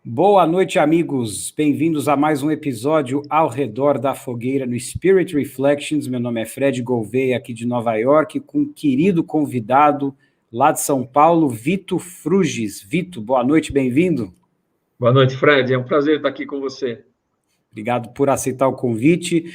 Boa noite, amigos. Bem-vindos a mais um episódio ao redor da fogueira no Spirit Reflections. Meu nome é Fred Gouveia, aqui de Nova York, com um querido convidado lá de São Paulo, Vito Fruges. Vito, boa noite, bem-vindo. Boa noite, Fred. É um prazer estar aqui com você. Obrigado por aceitar o convite.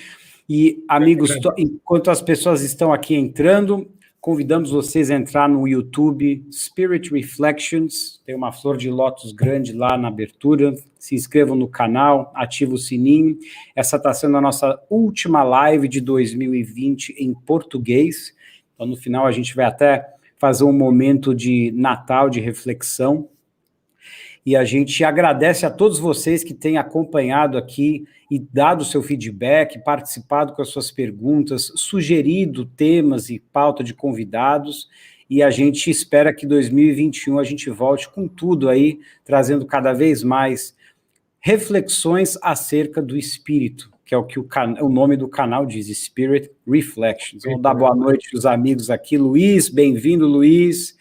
E, amigos, enquanto as pessoas estão aqui entrando, convidamos vocês a entrar no YouTube Spirit Reflections, tem uma flor de lótus grande lá na abertura, se inscrevam no canal, ativem o sininho. Essa está sendo a nossa última live de 2020 em português, então no final a gente vai até fazer um momento de Natal, de reflexão, e a gente agradece a todos vocês que têm acompanhado aqui e dado o seu feedback, participado com as suas perguntas, sugerido temas e pauta de convidados, e a gente espera que 2021 a gente volte com tudo aí, trazendo cada vez mais reflexões acerca do espírito, que é o que o nome do canal diz, Spirit Reflections. Vamos dar boa noite aos amigos aqui. Luiz, bem-vindo, Luiz.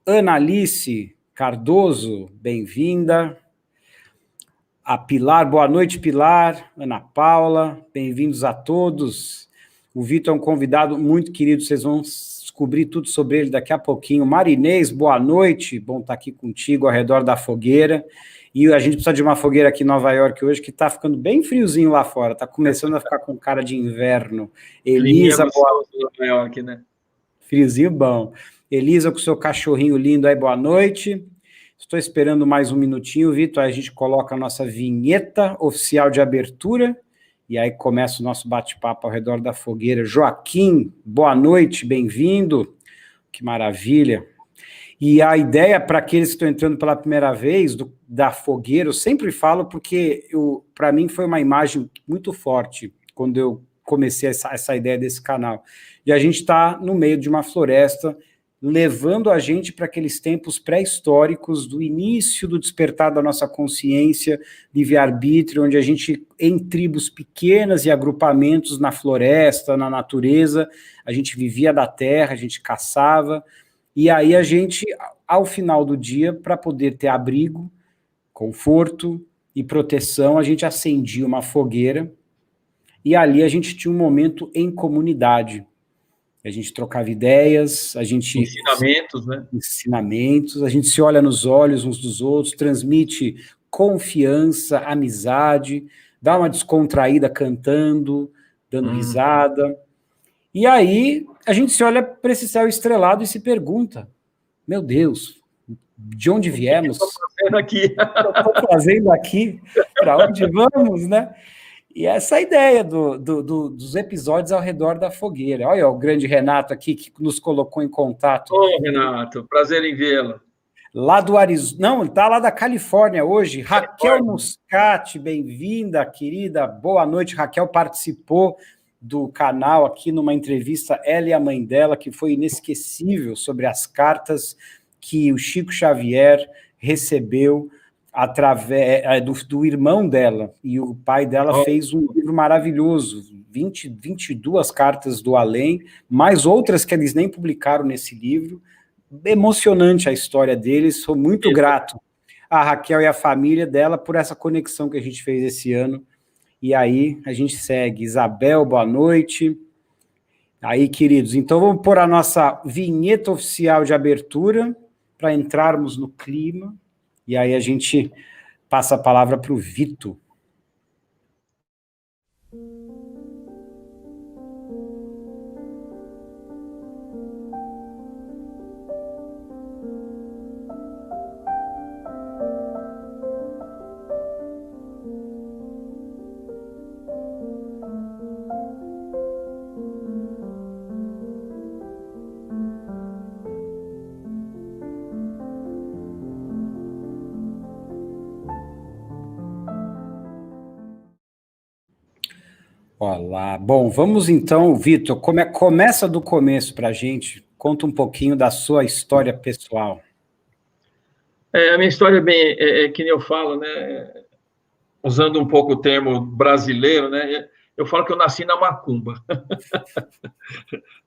Ana Alice Cardoso, bem-vinda. A Pilar, boa noite, Pilar. Ana Paula, bem-vindos a todos. O Vitor é um convidado muito querido, vocês vão descobrir tudo sobre ele daqui a pouquinho. Marinês, boa noite, bom estar aqui contigo ao redor da fogueira. E a gente precisa de uma fogueira aqui em Nova York hoje, que está ficando bem friozinho lá fora, está começando a ficar com cara de inverno. Elisa, boa noite. Nova York, né? Friozinho bom. Elisa, com o seu cachorrinho lindo aí, boa noite. Estou esperando mais um minutinho, Vitor, aí a gente coloca a nossa vinheta oficial de abertura, e aí começa o nosso bate-papo ao redor da fogueira. Joaquim, boa noite, bem-vindo. Que maravilha. E a ideia, para aqueles que estão entrando pela primeira vez, da fogueira, eu sempre falo, porque para mim foi uma imagem muito forte, quando eu comecei essa ideia desse canal. E a gente está no meio de uma floresta, levando a gente para aqueles tempos pré-históricos do início do despertar da nossa consciência, livre-arbítrio, onde a gente, em tribos pequenas e agrupamentos na floresta, na natureza, a gente vivia da terra, a gente caçava, e aí a gente, ao final do dia, para poder ter abrigo, conforto e proteção, a gente acendia uma fogueira, e ali a gente tinha um momento em comunidade. A gente trocava ideias, a gente... Ensinamentos, né? Ensinamentos, a gente se olha nos olhos uns dos outros, transmite confiança, amizade, dá uma descontraída cantando, dando risada. E aí, a gente se olha para esse céu estrelado e se pergunta, meu Deus, de onde viemos? O que eu estou fazendo aqui? Para onde vamos, né? E essa é a ideia dos episódios ao redor da fogueira. Olha o grande Renato aqui, que nos colocou em contato. Ô, Renato, prazer em vê-lo. Lá do Arizona, não, ele está lá da Califórnia hoje. Raquel Muscati, bem-vinda, querida. Boa noite, Raquel participou do canal aqui numa entrevista, ela e a mãe dela, que foi inesquecível, sobre as cartas que o Chico Xavier recebeu através do irmão dela, e o pai dela fez um livro maravilhoso, 22 cartas do além, mais outras que eles nem publicaram nesse livro. Emocionante a história deles, sou muito grato a Raquel e a família dela por essa conexão que a gente fez esse ano. E aí a gente segue. Isabel, boa noite. Aí, queridos, então vamos pôr a nossa vinheta oficial de abertura para entrarmos no clima. E aí a gente passa a palavra para o Vito. Olá, bom, vamos então, Vitor, começa do começo para a gente, conta um pouquinho da sua história pessoal. A minha história é que nem eu falo, né, usando um pouco o termo brasileiro, né, eu falo que eu nasci na macumba.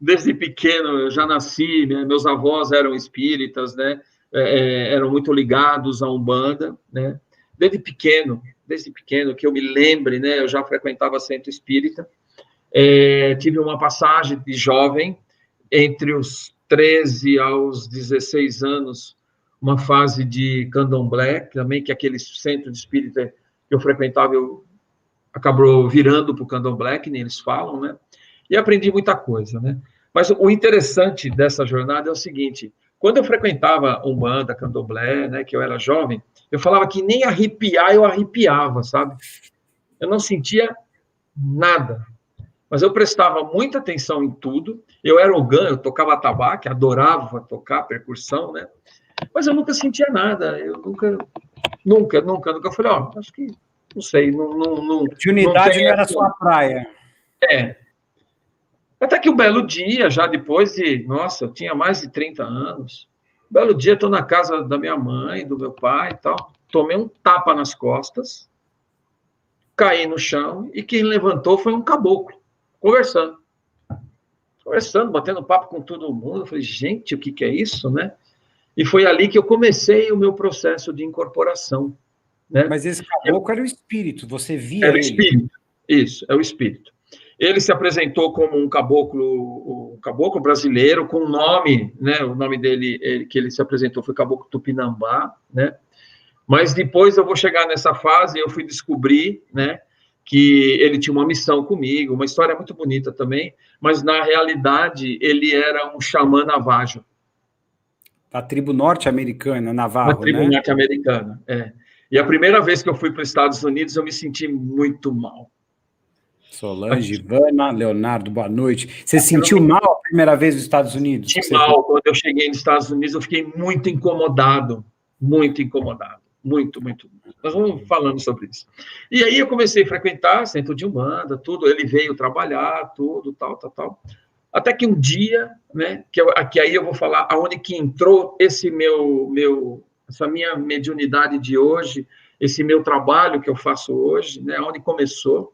Desde pequeno eu já nasci, né, meus avós eram espíritas, né, eram muito ligados à Umbanda, né, desde pequeno, que eu me lembre, né, eu já frequentava centro espírita, tive uma passagem de jovem, entre os 13 aos 16 anos, uma fase de candomblé, também, que é aquele centro de espírita que eu frequentava, eu acabou virando para o candomblé, que nem eles falam, né? E aprendi muita coisa, né? Mas o interessante dessa jornada é o seguinte: quando eu frequentava Umbanda, candomblé, né, que eu era jovem, eu falava que nem arrepiar eu arrepiava, sabe? Eu não sentia nada, mas eu prestava muita atenção em tudo. Eu era orgã, eu tocava atabaque, adorava tocar percussão, né? Mas eu nunca sentia nada, eu nunca falei, ó, acho que, não sei, não... Mediunidade não era sua praia. Até que um belo dia, já depois de, nossa, eu tinha mais de 30 anos, um belo dia, estou na casa da minha mãe, do meu pai e tal, tomei um tapa nas costas, caí no chão, e quem levantou foi um caboclo, conversando, batendo papo com todo mundo. Eu falei, gente, o que é isso, né? E foi ali que eu comecei o meu processo de incorporação, né? Mas esse caboclo era o espírito, você via ele? Era o ele? espírito, isso, é o espírito. Ele se apresentou como um caboclo brasileiro, com nome, né? O nome dele, que ele se apresentou foi Caboclo Tupinambá, né? Mas depois eu vou chegar nessa fase, eu fui descobrir, né, que ele tinha uma missão comigo, uma história muito bonita também, mas na realidade ele era um xamã navajo. Da tribo norte-americana, Navarro, né? Da tribo norte-americana, E a primeira vez que eu fui para os Estados Unidos, eu me senti muito mal. Solange, Ivana, Leonardo, boa noite. Você sentiu mal a primeira vez nos Estados Unidos? Senti mal. Quando eu cheguei nos Estados Unidos, eu fiquei muito incomodado. Muito. Nós vamos falando sobre isso. E aí eu comecei a frequentar centro de Umbanda, tudo. Ele veio trabalhar, tudo, tal. Até que um dia, né, que aí eu vou falar aonde que entrou essa minha mediunidade de hoje, esse meu trabalho que eu faço hoje, né, onde começou.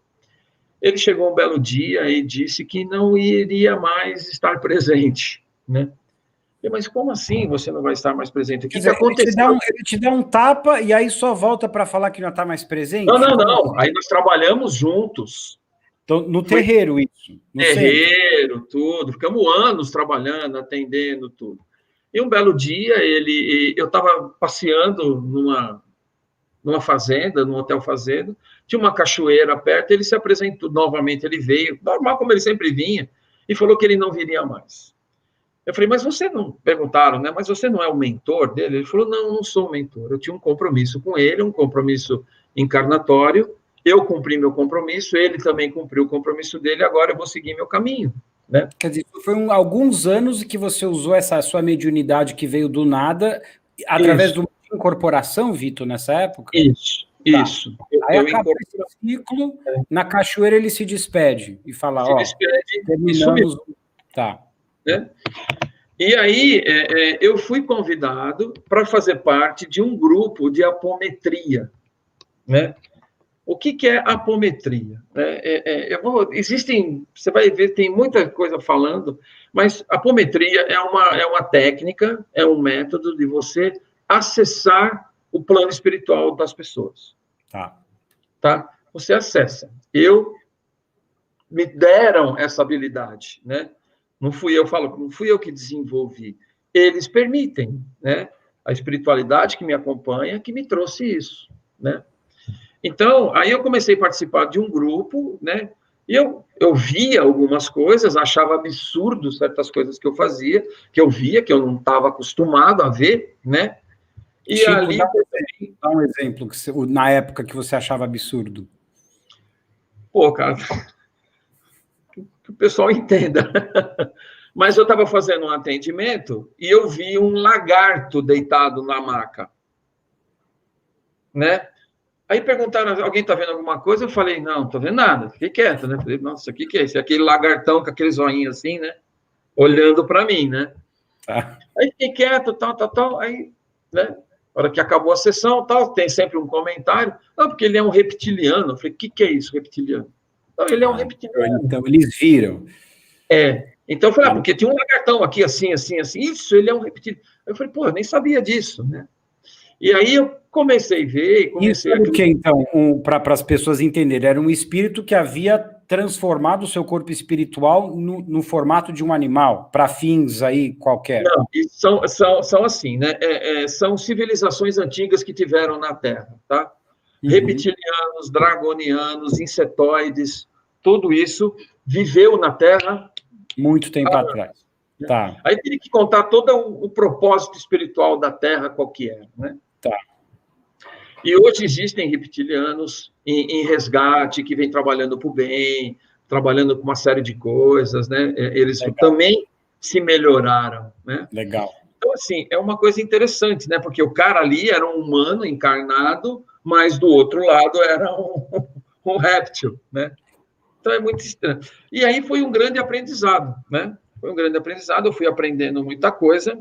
Ele chegou um belo dia e disse que não iria mais estar presente, né? Mas como assim você não vai estar mais presente? O que aconteceu? Ele te dá um tapa e aí só volta para falar que não está mais presente? Não. Aí nós trabalhamos juntos. Então, no terreiro, isso? No terreiro, tudo. Ficamos anos trabalhando, atendendo, tudo. E um belo dia, eu estava passeando numa fazenda, num hotel fazenda, tinha uma cachoeira perto, ele se apresentou novamente, ele veio, normal como ele sempre vinha, e falou que ele não viria mais. Eu falei, mas você não... Perguntaram, né? Mas você não é o mentor dele? Ele falou, não sou o mentor. Eu tinha um compromisso com ele, um compromisso encarnatório, eu cumpri meu compromisso, ele também cumpriu o compromisso dele, agora eu vou seguir meu caminho, né? Quer dizer, foi alguns anos que você usou essa sua mediunidade que veio do nada, através de uma incorporação, Vitor, nessa época? Isso. Aí acabou esse ciclo, na cachoeira ele se despede e fala, terminamos... Tá. Né? E aí eu fui convidado para fazer parte de um grupo de apometria, né? O que é apometria? Você vai ver, tem muita coisa falando, mas apometria é uma técnica, é um método de você acessar o plano espiritual das pessoas. Tá? Você acessa. Me deram essa habilidade, né? Não fui eu que desenvolvi. Eles permitem, né? A espiritualidade que me acompanha, que me trouxe isso, né? Então, aí eu comecei a participar de um grupo, né? E eu via algumas coisas, achava absurdo certas coisas que eu fazia, que eu via, que eu não estava acostumado a ver, né? E Chico, ali... dá um exemplo, na época que você achava absurdo. Pô, cara, que o pessoal entenda. Mas eu estava fazendo um atendimento e eu vi um lagarto deitado na maca, né? Aí perguntaram, alguém está vendo alguma coisa? Eu falei, não estou vendo nada. Fiquei quieto, né? Falei, nossa, o que é isso? Aquele lagartão com aqueles olhinhos assim, né? Olhando para mim, né? Aí fiquei quieto, tal. Aí, né? Na hora que acabou a sessão, tal, tem sempre um comentário. Não, porque ele é um reptiliano. Eu falei, o que é isso, reptiliano? Não, ele é um reptiliano. Então, eles viram. Então, eu falei, porque tinha um lagartão aqui, assim. Isso, ele é um reptiliano. Eu falei, pô, eu nem sabia disso, né? E aí, eu comecei a ver, comecei Isso era o que, então, para as pessoas entenderem? Era um espírito que havia transformado o seu corpo espiritual no formato de um animal, para fins aí qualquer. Não, são assim, né? São civilizações antigas que tiveram na Terra, tá? Reptilianos, dragonianos, insetoides, tudo isso viveu na Terra muito tempo atrás. Tá. Aí teria que contar todo o propósito espiritual da Terra, qual que é, né? Tá. E hoje existem reptilianos em resgate, que vem trabalhando para o bem, trabalhando com uma série de coisas, né? Eles também se melhoraram, né? Legal. Então, assim, é uma coisa interessante, né? Porque o cara ali era um humano encarnado, mas do outro lado era um réptil, né? Então, é muito estranho. E aí foi um grande aprendizado, né? Foi um grande aprendizado, eu fui aprendendo muita coisa,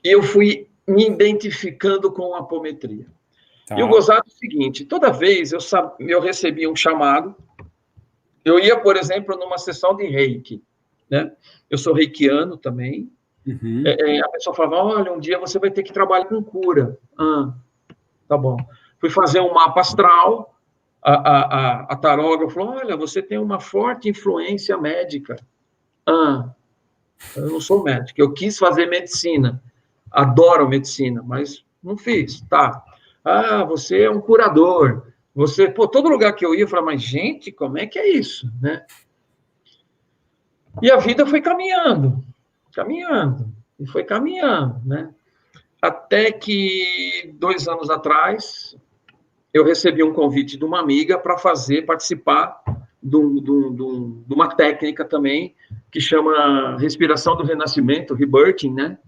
e eu fui me identificando com a apometria. Tá. E o gozado é o seguinte, toda vez eu recebia um chamado, eu ia, por exemplo, numa sessão de reiki, né? Eu sou reikiano também. A pessoa falava, olha, um dia você vai ter que trabalhar com cura. Tá bom. Fui fazer um mapa astral, a tarógrafa falou, olha, você tem uma forte influência médica. Eu não sou médico, eu quis fazer medicina, adoro medicina, mas não fiz, tá. Você é um curador, todo lugar que eu ia, eu falava, mas gente, como é que é isso, né? E a vida foi caminhando, e foi caminhando, né? Até que 2 anos atrás, eu recebi um convite de uma amiga para participar de uma técnica também, que chama respiração do renascimento, rebirthing, né?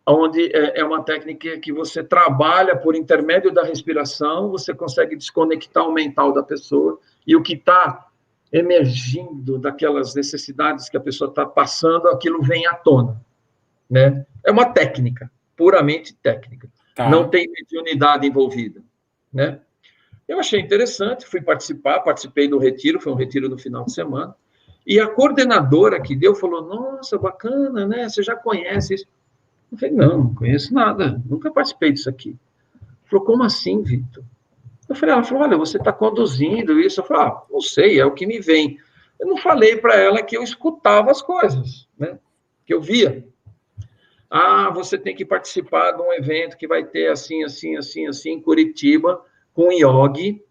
Onde é uma técnica que você trabalha por intermédio da respiração, você consegue desconectar o mental da pessoa, e o que está emergindo daquelas necessidades que a pessoa está passando, aquilo vem à tona, né? É uma técnica, puramente técnica. Tá. Não tem mediunidade envolvida, né? Eu achei interessante, participei do retiro, foi um retiro no final de semana, e a coordenadora que deu falou, nossa, bacana, né? Você já conhece isso? Eu falei, não conheço nada, nunca participei disso aqui. Falou, como assim, Vitor? Ela falou, olha, você está conduzindo isso. Eu falei, não sei, é o que me vem. Eu não falei para ela que eu escutava as coisas, né? Que eu via. Você tem que participar de um evento que vai ter assim, assim, assim, assim, em Curitiba, com o Yogi,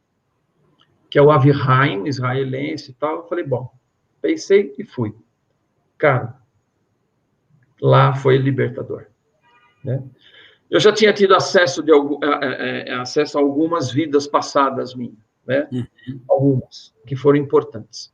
que é o Avihaim, israelense e tal. Eu falei, bom, pensei e fui. Cara, lá foi libertador, né? Eu já tinha tido acesso a algumas vidas passadas minhas, né? Algumas, que foram importantes.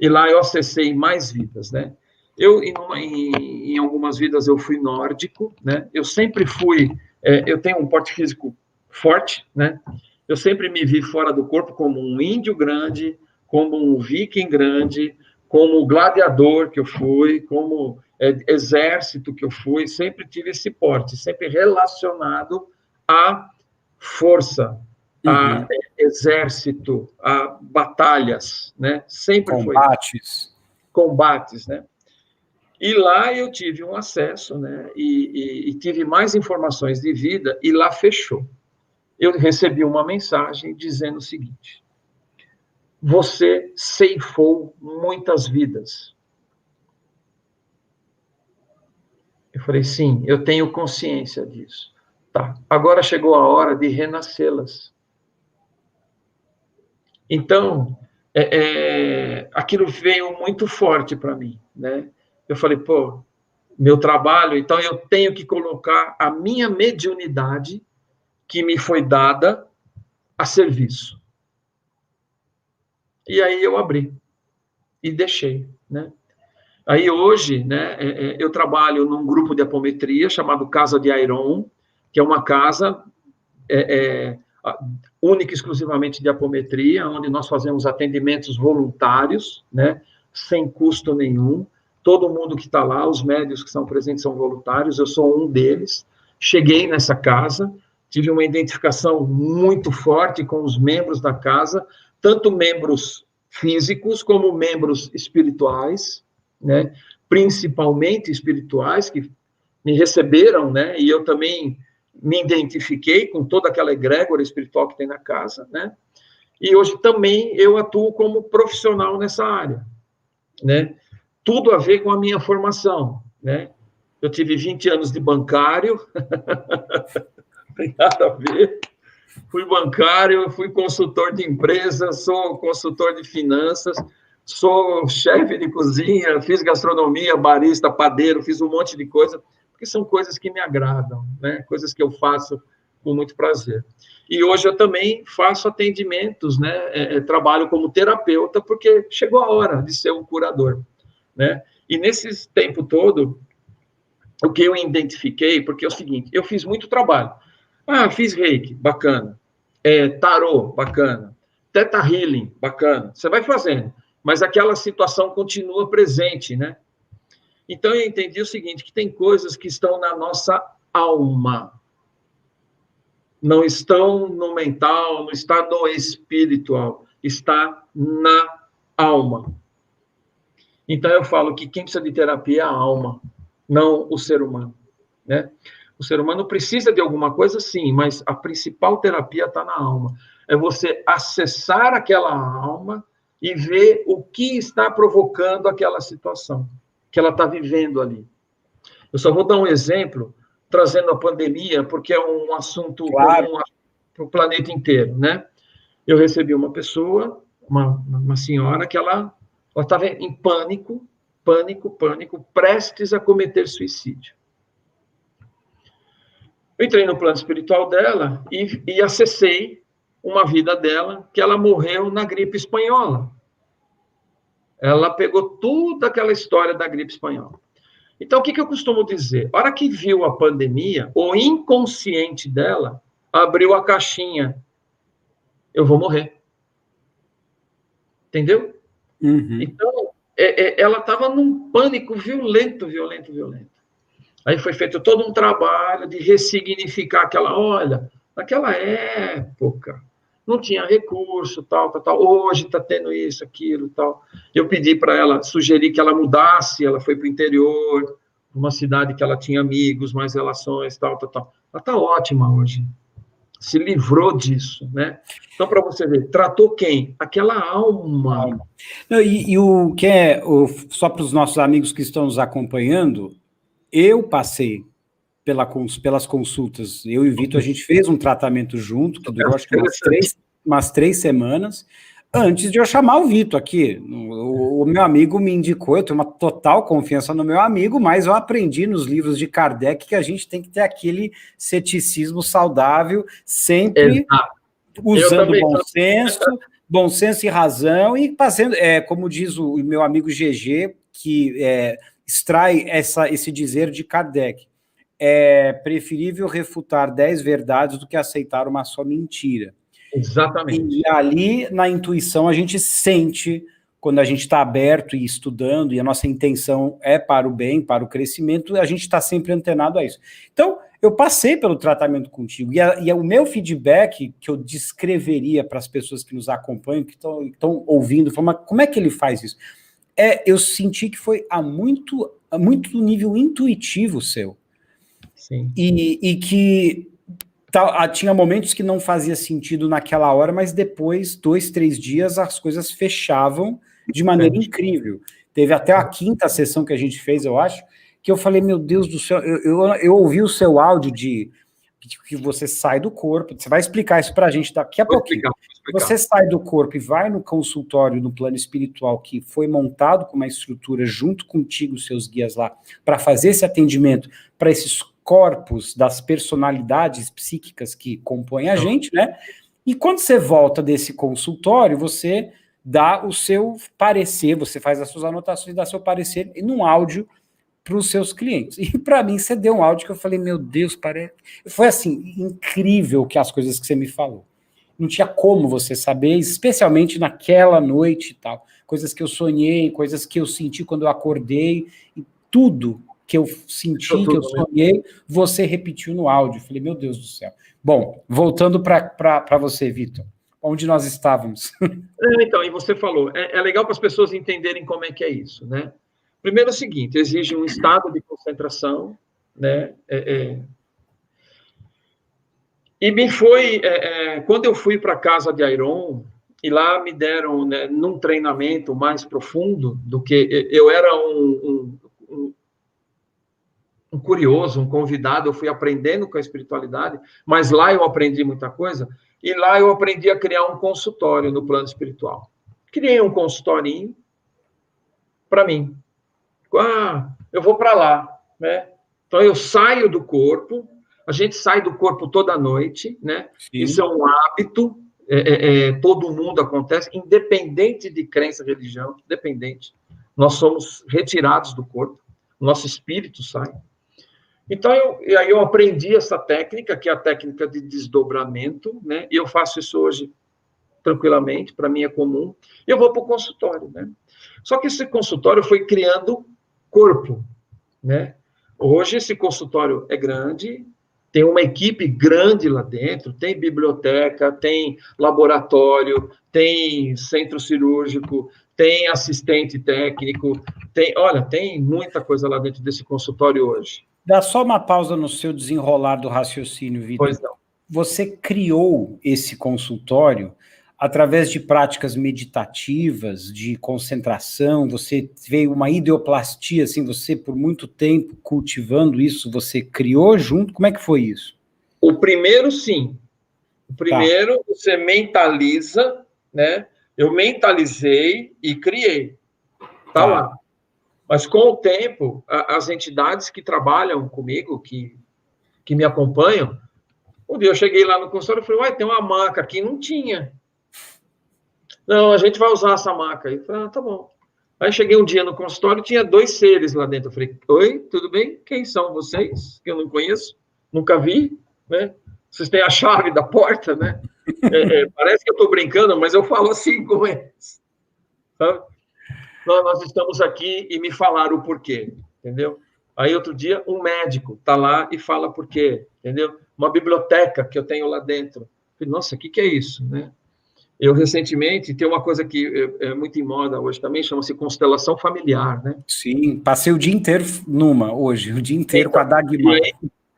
E lá eu acessei mais vidas, né? Em algumas vidas, eu fui nórdico, né? Eu sempre fui... eu tenho um porte físico forte, né? Eu sempre me vi fora do corpo como um índio grande, como um viking grande, como gladiador que eu fui, como exército que eu fui, sempre tive esse porte, sempre relacionado à força, a exército, a batalhas, né? Sempre combates, né? E lá eu tive um acesso, né? E tive mais informações de vida, e lá fechou. Eu recebi uma mensagem dizendo o seguinte: você ceifou muitas vidas. Eu falei, sim, eu tenho consciência disso. Tá, agora chegou a hora de renascê-las. Então, aquilo veio muito forte para mim, né? Eu falei, meu trabalho, então eu tenho que colocar a minha mediunidade, que me foi dada, a serviço. E aí eu abri e deixei, né? Aí hoje, né, eu trabalho num grupo de apometria chamado Casa de Airon, que é uma casa única e exclusivamente de apometria, onde nós fazemos atendimentos voluntários, né, sem custo nenhum. Todo mundo que está lá, os médios que são presentes são voluntários, eu sou um deles. Cheguei nessa casa, tive uma identificação muito forte com os membros da casa, tanto membros físicos como membros espirituais, né? Principalmente espirituais, que me receberam, né? E eu também me identifiquei com toda aquela egrégora espiritual que tem na casa, né? E hoje também eu atuo como profissional nessa área, né? Tudo a ver com a minha formação, né? Eu tive 20 anos de bancário, tem nada a ver. Fui bancário, fui consultor de empresas, sou consultor de finanças, sou chefe de cozinha, fiz gastronomia, barista, padeiro, fiz um monte de coisa, porque são coisas que me agradam, né? Coisas que eu faço com muito prazer. E hoje eu também faço atendimentos, né? Trabalho como terapeuta, porque chegou a hora de ser um curador, né? E nesse tempo todo, o que eu identifiquei, porque é o seguinte, eu fiz muito trabalho. Fiz reiki, bacana. Tarô, bacana. Theta Healing, bacana. Você vai fazendo, mas aquela situação continua presente, né? Então, eu entendi o seguinte, que tem coisas que estão na nossa alma. Não estão no mental, não está no espiritual. Está na alma. Então, eu falo que quem precisa de terapia é a alma, não o ser humano, né? O ser humano precisa de alguma coisa, sim, mas a principal terapia está na alma. É você acessar aquela alma e ver o que está provocando aquela situação que ela está vivendo ali. Eu só vou dar um exemplo, trazendo a pandemia, porque é um assunto comum para o planeta inteiro, né? Eu recebi uma pessoa, uma senhora, que ela estava em pânico, prestes a cometer suicídio. Eu entrei no plano espiritual dela e acessei uma vida dela, que ela morreu na gripe espanhola. Ela pegou toda aquela história da gripe espanhola. Então, o que eu costumo dizer? A hora que viu a pandemia, o inconsciente dela abriu a caixinha. Eu vou morrer. Entendeu? Uhum. Então, ela estava num pânico violento. Aí foi feito todo um trabalho de ressignificar olha, naquela época não tinha recurso, tal. Hoje está tendo isso, aquilo, tal. Eu pedi para ela, sugeri que ela mudasse, ela foi para o interior, uma cidade que ela tinha amigos, mais relações, tal. Ela está ótima hoje. Se livrou disso, né? Então, para você ver, tratou quem? Aquela alma. Não, e o que só para os nossos amigos que estão nos acompanhando, eu passei pelas consultas, eu e o Vitor, a gente fez um tratamento junto, que durou acho que umas 3 semanas, antes de eu chamar o Vitor aqui. O meu amigo me indicou, eu tenho uma total confiança no meu amigo, mas eu aprendi nos livros de Kardec que a gente tem que ter aquele ceticismo saudável, sempre usando bom senso e razão, e fazendo, como diz o meu amigo GG, que extrai esse dizer de Kardec: é preferível refutar 10 verdades do que aceitar uma só mentira. Exatamente. E ali, na intuição, a gente sente, quando a gente está aberto e estudando, e a nossa intenção é para o bem, para o crescimento, a gente está sempre antenado a isso. Então, eu passei pelo tratamento contigo, e o meu feedback, que eu descreveria para as pessoas que nos acompanham, que estão ouvindo, mas como é que ele faz isso? Eu senti que foi a muito nível intuitivo seu. Sim. E que tinha momentos que não fazia sentido naquela hora, mas depois, 2, 3 dias, as coisas fechavam de maneira incrível. Teve até a 5ª sessão que a gente fez, eu acho, que eu falei, meu Deus do céu, eu ouvi o seu áudio de que você sai do corpo, você vai explicar isso pra gente daqui a pouquinho. Vou explicar. Você sai do corpo e vai no consultório, no plano espiritual, que foi montado com uma estrutura junto contigo, seus guias lá, para fazer esse atendimento para esses corpos das personalidades psíquicas que compõem a gente, né? E quando você volta desse consultório, você dá o seu parecer, você faz as suas anotações, dá seu parecer num áudio para os seus clientes. E para mim, você deu um áudio que eu falei, meu Deus, foi assim, incrível que as coisas que você me falou. Não tinha como você saber, especialmente naquela noite e tal. Coisas que eu sonhei, coisas que eu senti quando eu acordei, e tudo que eu senti, que eu sonhei, você repetiu no áudio. Eu falei, meu Deus do céu. Bom, voltando para você, Vitor, onde nós estávamos? Então, e você falou, é legal para as pessoas entenderem como é que é isso, né? Primeiro é o seguinte, exige um estado de concentração, né? E me foi, quando eu fui para a casa de Ayron, e lá me deram, né, num treinamento mais profundo do que eu era um curioso, um convidado, eu fui aprendendo com a espiritualidade, mas lá eu aprendi muita coisa, e lá eu aprendi a criar um consultório no plano espiritual. Criei um consultorinho para mim. Eu vou para lá, né? Então eu saio do corpo, a gente sai do corpo toda noite, né? Sim. Isso é um hábito, todo mundo acontece, independente de crença, religião, independente. Nós somos retirados do corpo, nosso espírito sai. Então, aí eu aprendi essa técnica, que é a técnica de desdobramento, né? E eu faço isso hoje tranquilamente, para mim é comum. E eu vou para o consultório, né? Só que esse consultório foi criando corpo, né? Hoje esse consultório é grande, tem uma equipe grande lá dentro, tem biblioteca, tem laboratório, tem centro cirúrgico, tem assistente técnico, tem muita coisa lá dentro desse consultório hoje. Dá só uma pausa no seu desenrolar do raciocínio, Vitor. Pois não. Você criou esse consultório através de práticas meditativas, de concentração, você veio uma ideoplastia, assim, você por muito tempo cultivando isso, você criou junto, como é que foi isso? O primeiro, sim. O primeiro, você mentaliza, né? Eu mentalizei e criei. Tá lá. Mas com o tempo, as entidades que trabalham comigo, que me acompanham, um dia eu cheguei lá no consultório e falei, uai, tem uma maca aqui, não tinha. Não, a gente vai usar essa maca. Aí eu falei, tá bom. Aí cheguei um dia no consultório e tinha 2 seres lá dentro. Eu falei, oi, tudo bem? Quem são vocês? Que eu não conheço, nunca vi, né? Vocês têm a chave da porta, né? Parece que eu estou brincando, mas eu falo assim com eles. Sabe? Nós estamos aqui e me falaram o porquê, entendeu? Aí outro dia um médico está lá e fala por quê, entendeu? Uma biblioteca que eu tenho lá dentro. Eu falei, nossa, o que é isso, né? Eu, recentemente, tem uma coisa que é muito em moda hoje também, chama-se constelação familiar, né? Sim, passei o dia inteiro o dia inteiro com a Dagmar.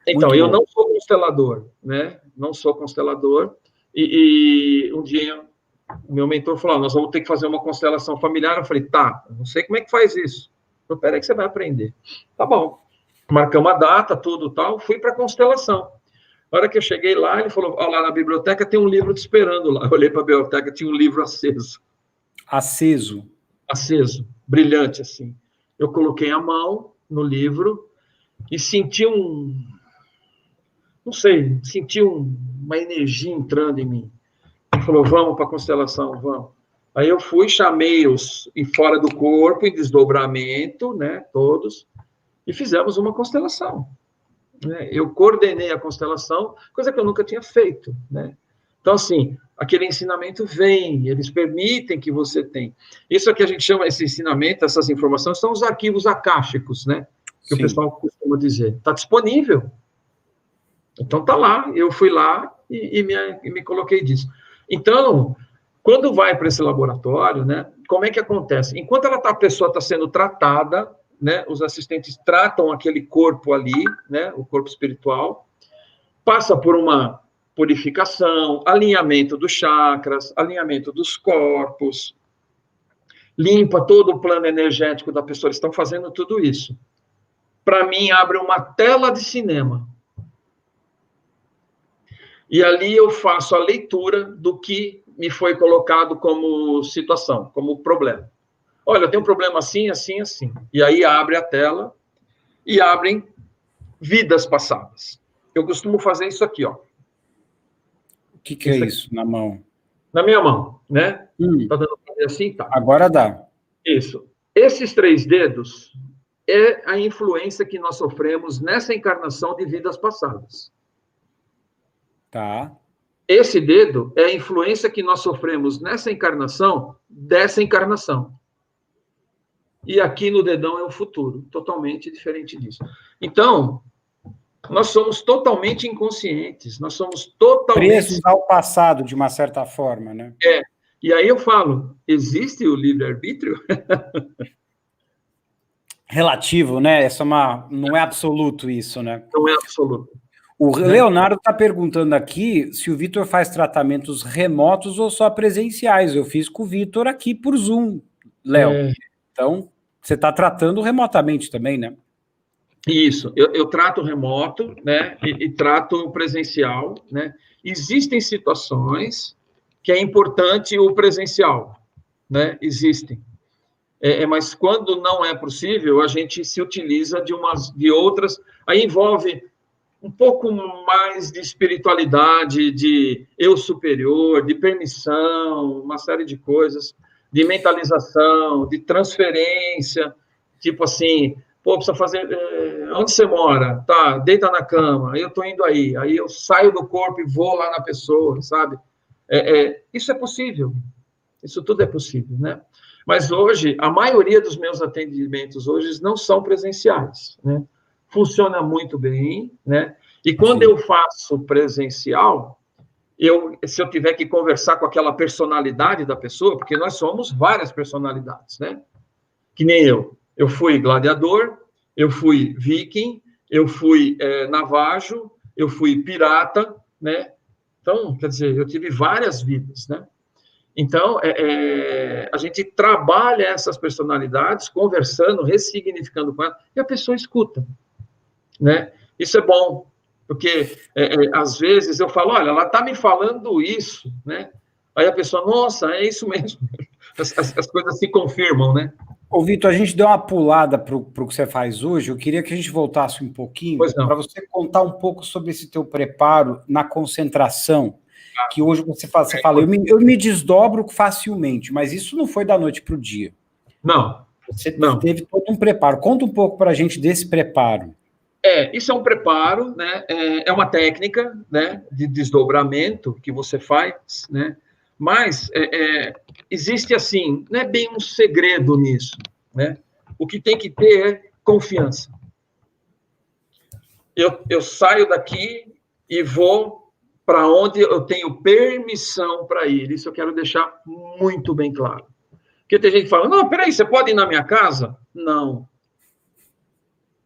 Então, eu não sou constelador, né? Não sou constelador, e um dia o meu mentor falou, nós vamos ter que fazer uma constelação familiar. Eu falei, tá, não sei como é que faz isso. Eu falei, peraí que você vai aprender. Tá bom. Marcamos a data, tudo tal, fui para a constelação. Na hora que eu cheguei lá, ele falou, lá na biblioteca tem um livro te esperando lá. Eu olhei para a biblioteca, tinha um livro aceso. Aceso? Aceso, brilhante assim. Eu coloquei a mão no livro e senti uma energia entrando em mim. Ele falou, vamos para a constelação, vamos. Aí eu fui, chamei-os em fora do corpo, em desdobramento, né, todos, e fizemos uma constelação. Eu coordenei a constelação, coisa que eu nunca tinha feito, né? Então, assim, aquele ensinamento vem, eles permitem que você tenha. Isso é que a gente chama, esse ensinamento, essas informações, são os arquivos acásticos, né? Que Sim. O pessoal costuma dizer. Está disponível. Então, está lá. Eu fui lá e me coloquei disso. Então, quando vai para esse laboratório, né? Como é que acontece? Enquanto a pessoa está sendo tratada, né, os assistentes tratam aquele corpo ali, né, o corpo espiritual, passa por uma purificação, alinhamento dos chakras, alinhamento dos corpos, limpa todo o plano energético da pessoa, eles estão fazendo tudo isso. Para mim, abre uma tela de cinema. E ali eu faço a leitura do que me foi colocado como situação, como problema. Olha, eu tenho um problema assim, assim, assim. E aí abre a tela e abrem vidas passadas. Eu costumo fazer isso aqui, ó. O que é isso na mão? Na minha mão, né? Tá dando pra ver assim? Tá. Agora dá. Isso. Esses 3 dedos é a influência que nós sofremos nessa encarnação de vidas passadas. Tá. Esse dedo é a influência que nós sofremos nessa encarnação, dessa encarnação. E aqui no dedão é o futuro, totalmente diferente disso. Então, nós somos totalmente inconscientes, nós somos totalmente... presos ao passado, de uma certa forma, né? E aí eu falo, existe o livre-arbítrio? Relativo, né? Não é absoluto isso, né? Não é absoluto. O Leonardo está perguntando aqui se o Vitor faz tratamentos remotos ou só presenciais. Eu fiz com o Vitor aqui por Zoom, Léo. Então, você está tratando remotamente também, né? Isso, eu trato remoto, né, e trato presencial, né? Existem situações que é importante o presencial, né? Existem. Mas quando não é possível, a gente se utiliza de outras. Aí envolve um pouco mais de espiritualidade, de eu superior, de permissão, uma série de coisas, de mentalização, de transferência, tipo assim, pô, precisa fazer, onde você mora? Tá, deita na cama, aí eu tô indo aí eu saio do corpo e vou lá na pessoa, sabe? Isso é possível, isso tudo é possível, né? Mas hoje, a maioria dos meus atendimentos hoje não são presenciais, né? Funciona muito bem, né? E quando eu faço presencial, se eu tiver que conversar com aquela personalidade da pessoa, porque nós somos várias personalidades, né? Que nem eu. Eu fui gladiador, eu fui viking, eu fui navajo, eu fui pirata, né? Então, quer dizer, eu tive várias vidas, né? Então, a gente trabalha essas personalidades, conversando, ressignificando com ela, e a pessoa escuta, né? Isso é bom, porque às vezes eu falo, olha, ela está me falando isso, né? Aí a pessoa, nossa, é isso mesmo. As coisas se confirmam, né? Ô, Vitor, a gente deu uma pulada para o que você faz hoje. Eu queria que a gente voltasse um pouquinho para você contar um pouco sobre esse teu preparo na concentração, que hoje você fala, eu me desdobro facilmente, mas isso não foi da noite para o dia. Não. Você teve todo um preparo. Conta um pouco para a gente desse preparo. Isso é um preparo, né? É uma técnica, né, de desdobramento que você faz, né? Mas existe, assim, não é bem um segredo nisso, né? O que tem que ter é confiança. Eu saio daqui e vou para onde eu tenho permissão para ir. Isso eu quero deixar muito bem claro. Porque tem gente que fala, não, peraí, você pode ir na minha casa? Não.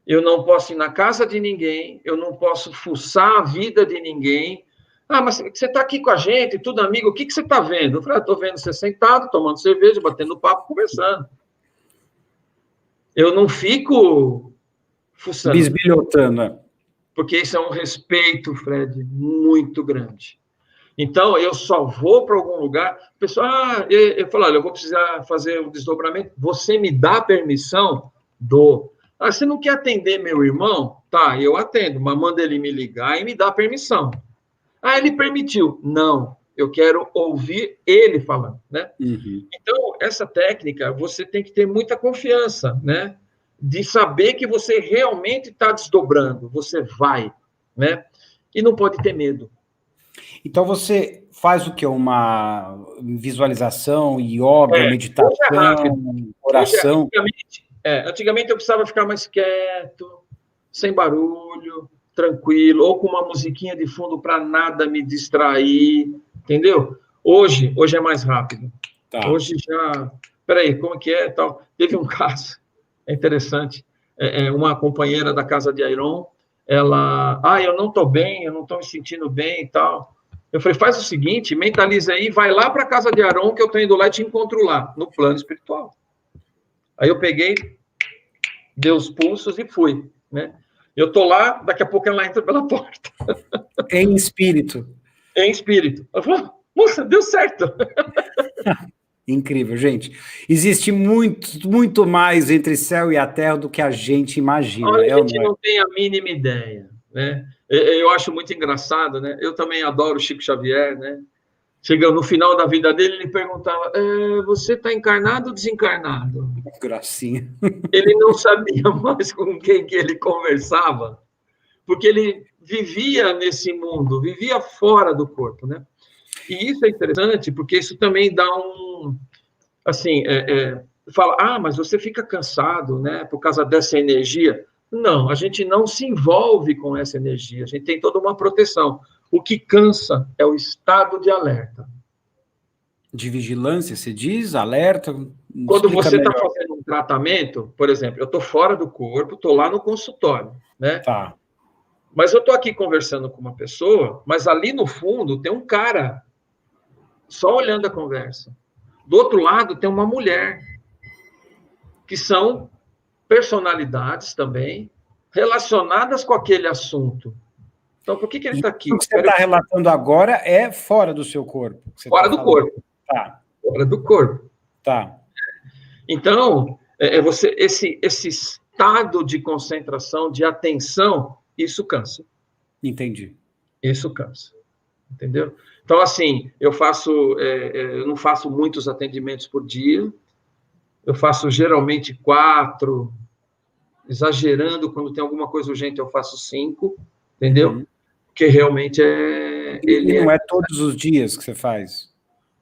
Eu não posso ir na casa de ninguém, eu não posso fuçar a vida de ninguém. Ah, mas você está aqui com a gente, tudo amigo, o que você está vendo? Eu falei, estou vendo você sentado, tomando cerveja, batendo papo, conversando. Eu não fico fuçando. Bisbilhotando. Porque isso é um respeito, Fred, muito grande. Então, eu só vou para algum lugar, o pessoal, eu falo, olha, eu vou precisar fazer um desdobramento, você me dá permissão? Dou. Ah, você não quer atender meu irmão? Tá, eu atendo, mas manda ele me ligar e me dá permissão. Ah, ele permitiu. Não, eu quero ouvir ele falando, né? Uhum. Então, essa técnica, você tem que ter muita confiança, né? De saber que você realmente está desdobrando, você vai, né? E não pode ter medo. Então, você faz o quê? Uma visualização, yoga, meditação, oração? Antigamente eu precisava ficar mais quieto, sem barulho, tranquilo, ou com uma musiquinha de fundo para nada me distrair, entendeu? Hoje é mais rápido. Tá. Hoje já... Peraí, como que é? Tal. Teve um caso, é interessante, uma companheira da casa de Iron, ela... eu não estou bem, eu não estou me sentindo bem e tal. Eu falei, faz o seguinte, mentaliza aí, vai lá para a casa de Aron, que eu estou indo lá e te encontro lá, no plano espiritual. Aí eu peguei, dei os pulsos e fui, né? Eu estou lá, daqui a pouco ela entra pela porta. Em espírito. Em espírito. Eu falei, moça, deu certo. Incrível, gente. Existe muito, muito mais entre céu e a terra do que a gente imagina. Olha, a gente não tem a mínima ideia, né? Eu acho muito engraçado, né? Eu também adoro o Chico Xavier, né? Chegando no final da vida dele, ele perguntava, você está encarnado ou desencarnado? Gracinha. Ele não sabia mais com quem que ele conversava, porque ele vivia nesse mundo, vivia fora do corpo, né? E isso é interessante, porque isso também dá um... Assim, fala, mas você fica cansado, né? Por causa dessa energia. Não, a gente não se envolve com essa energia, a gente tem toda uma proteção. O que cansa é o estado de alerta. De vigilância, se diz? Alerta? Quando você está fazendo um tratamento, por exemplo, eu estou fora do corpo, estou lá no consultório, né? Tá. Mas eu estou aqui conversando com uma pessoa, mas ali no fundo tem um cara só olhando a conversa. Do outro lado tem uma mulher, que são personalidades também relacionadas com aquele assunto. Então, por que ele está aqui? O que você está relatando agora é fora do seu corpo. Fora do corpo. Tá. Fora do corpo. Tá. Então, esse estado de concentração, de atenção, isso cansa. Entendi. Isso cansa. Entendeu? Então, assim, eu não faço muitos atendimentos por dia, eu faço geralmente 4, exagerando, quando tem alguma coisa urgente eu faço 5, entendeu? Porque realmente E não é todos os dias que você faz?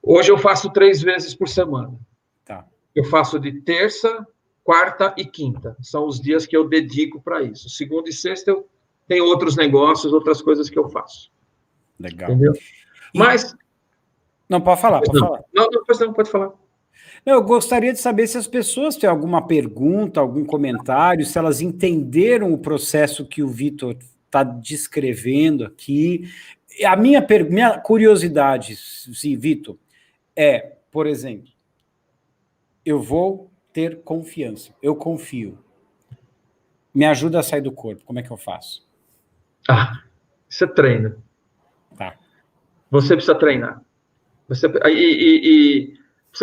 Hoje eu faço 3 vezes por semana. Tá. Eu faço de terça, quarta e quinta. São os dias que eu dedico para isso. Segunda e sexta eu tenho outros negócios, outras coisas que eu faço. Legal. Entendeu? Mas... Não, pode falar, pode falar. Não, pode falar. Eu gostaria de saber se as pessoas têm alguma pergunta, algum comentário, se elas entenderam o processo que o Vitor está descrevendo aqui. A minha curiosidade, sim, Vitor, é, por exemplo, eu vou ter confiança, eu confio. Me ajuda a sair do corpo, como é que eu faço? Você treina. Tá. Você precisa treinar. Precisa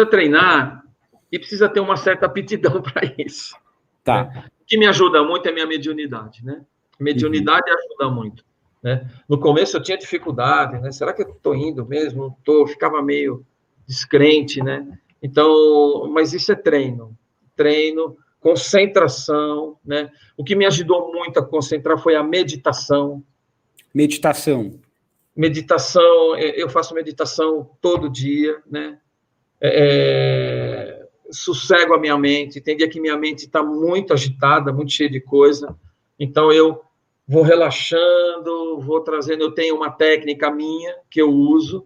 treinar e precisa ter uma certa aptidão para isso. Tá. Né? O que me ajuda muito é a minha mediunidade, né? Mediunidade ajuda muito. Né? No começo eu tinha dificuldade, né? Será que eu estou indo mesmo? Não estou, ficava meio descrente, né? Então, mas isso é treino, concentração, né? O que me ajudou muito a concentrar foi a meditação. Meditação, eu faço meditação todo dia, né? Sossego a minha mente, tem dia que minha mente está muito agitada, muito cheia de coisa, então eu vou relaxando, vou trazendo, eu tenho uma técnica minha que eu uso,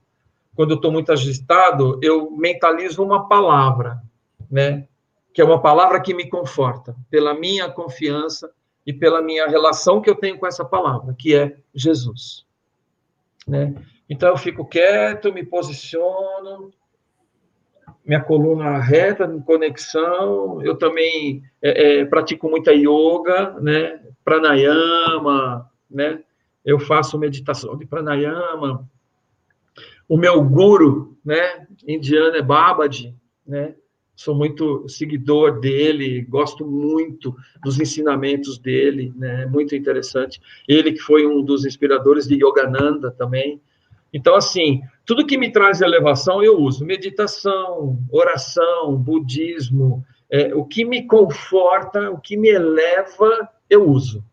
quando eu estou muito agitado, eu mentalizo uma palavra, né? Que é uma palavra que me conforta, pela minha confiança e pela minha relação que eu tenho com essa palavra, que é Jesus. Né? Então, eu fico quieto, me posiciono, minha coluna reta, em conexão. Eu também pratico muita yoga, né? Pranayama, né? Eu faço meditação de pranayama. O meu guru, né? Indiano é Babaji, né? Sou muito seguidor dele, gosto muito dos ensinamentos dele, né? Muito interessante. Ele que foi um dos inspiradores de Yogananda também. Então, assim, tudo que me traz elevação eu uso. Meditação, oração, budismo, o que me conforta, o que me eleva, eu uso.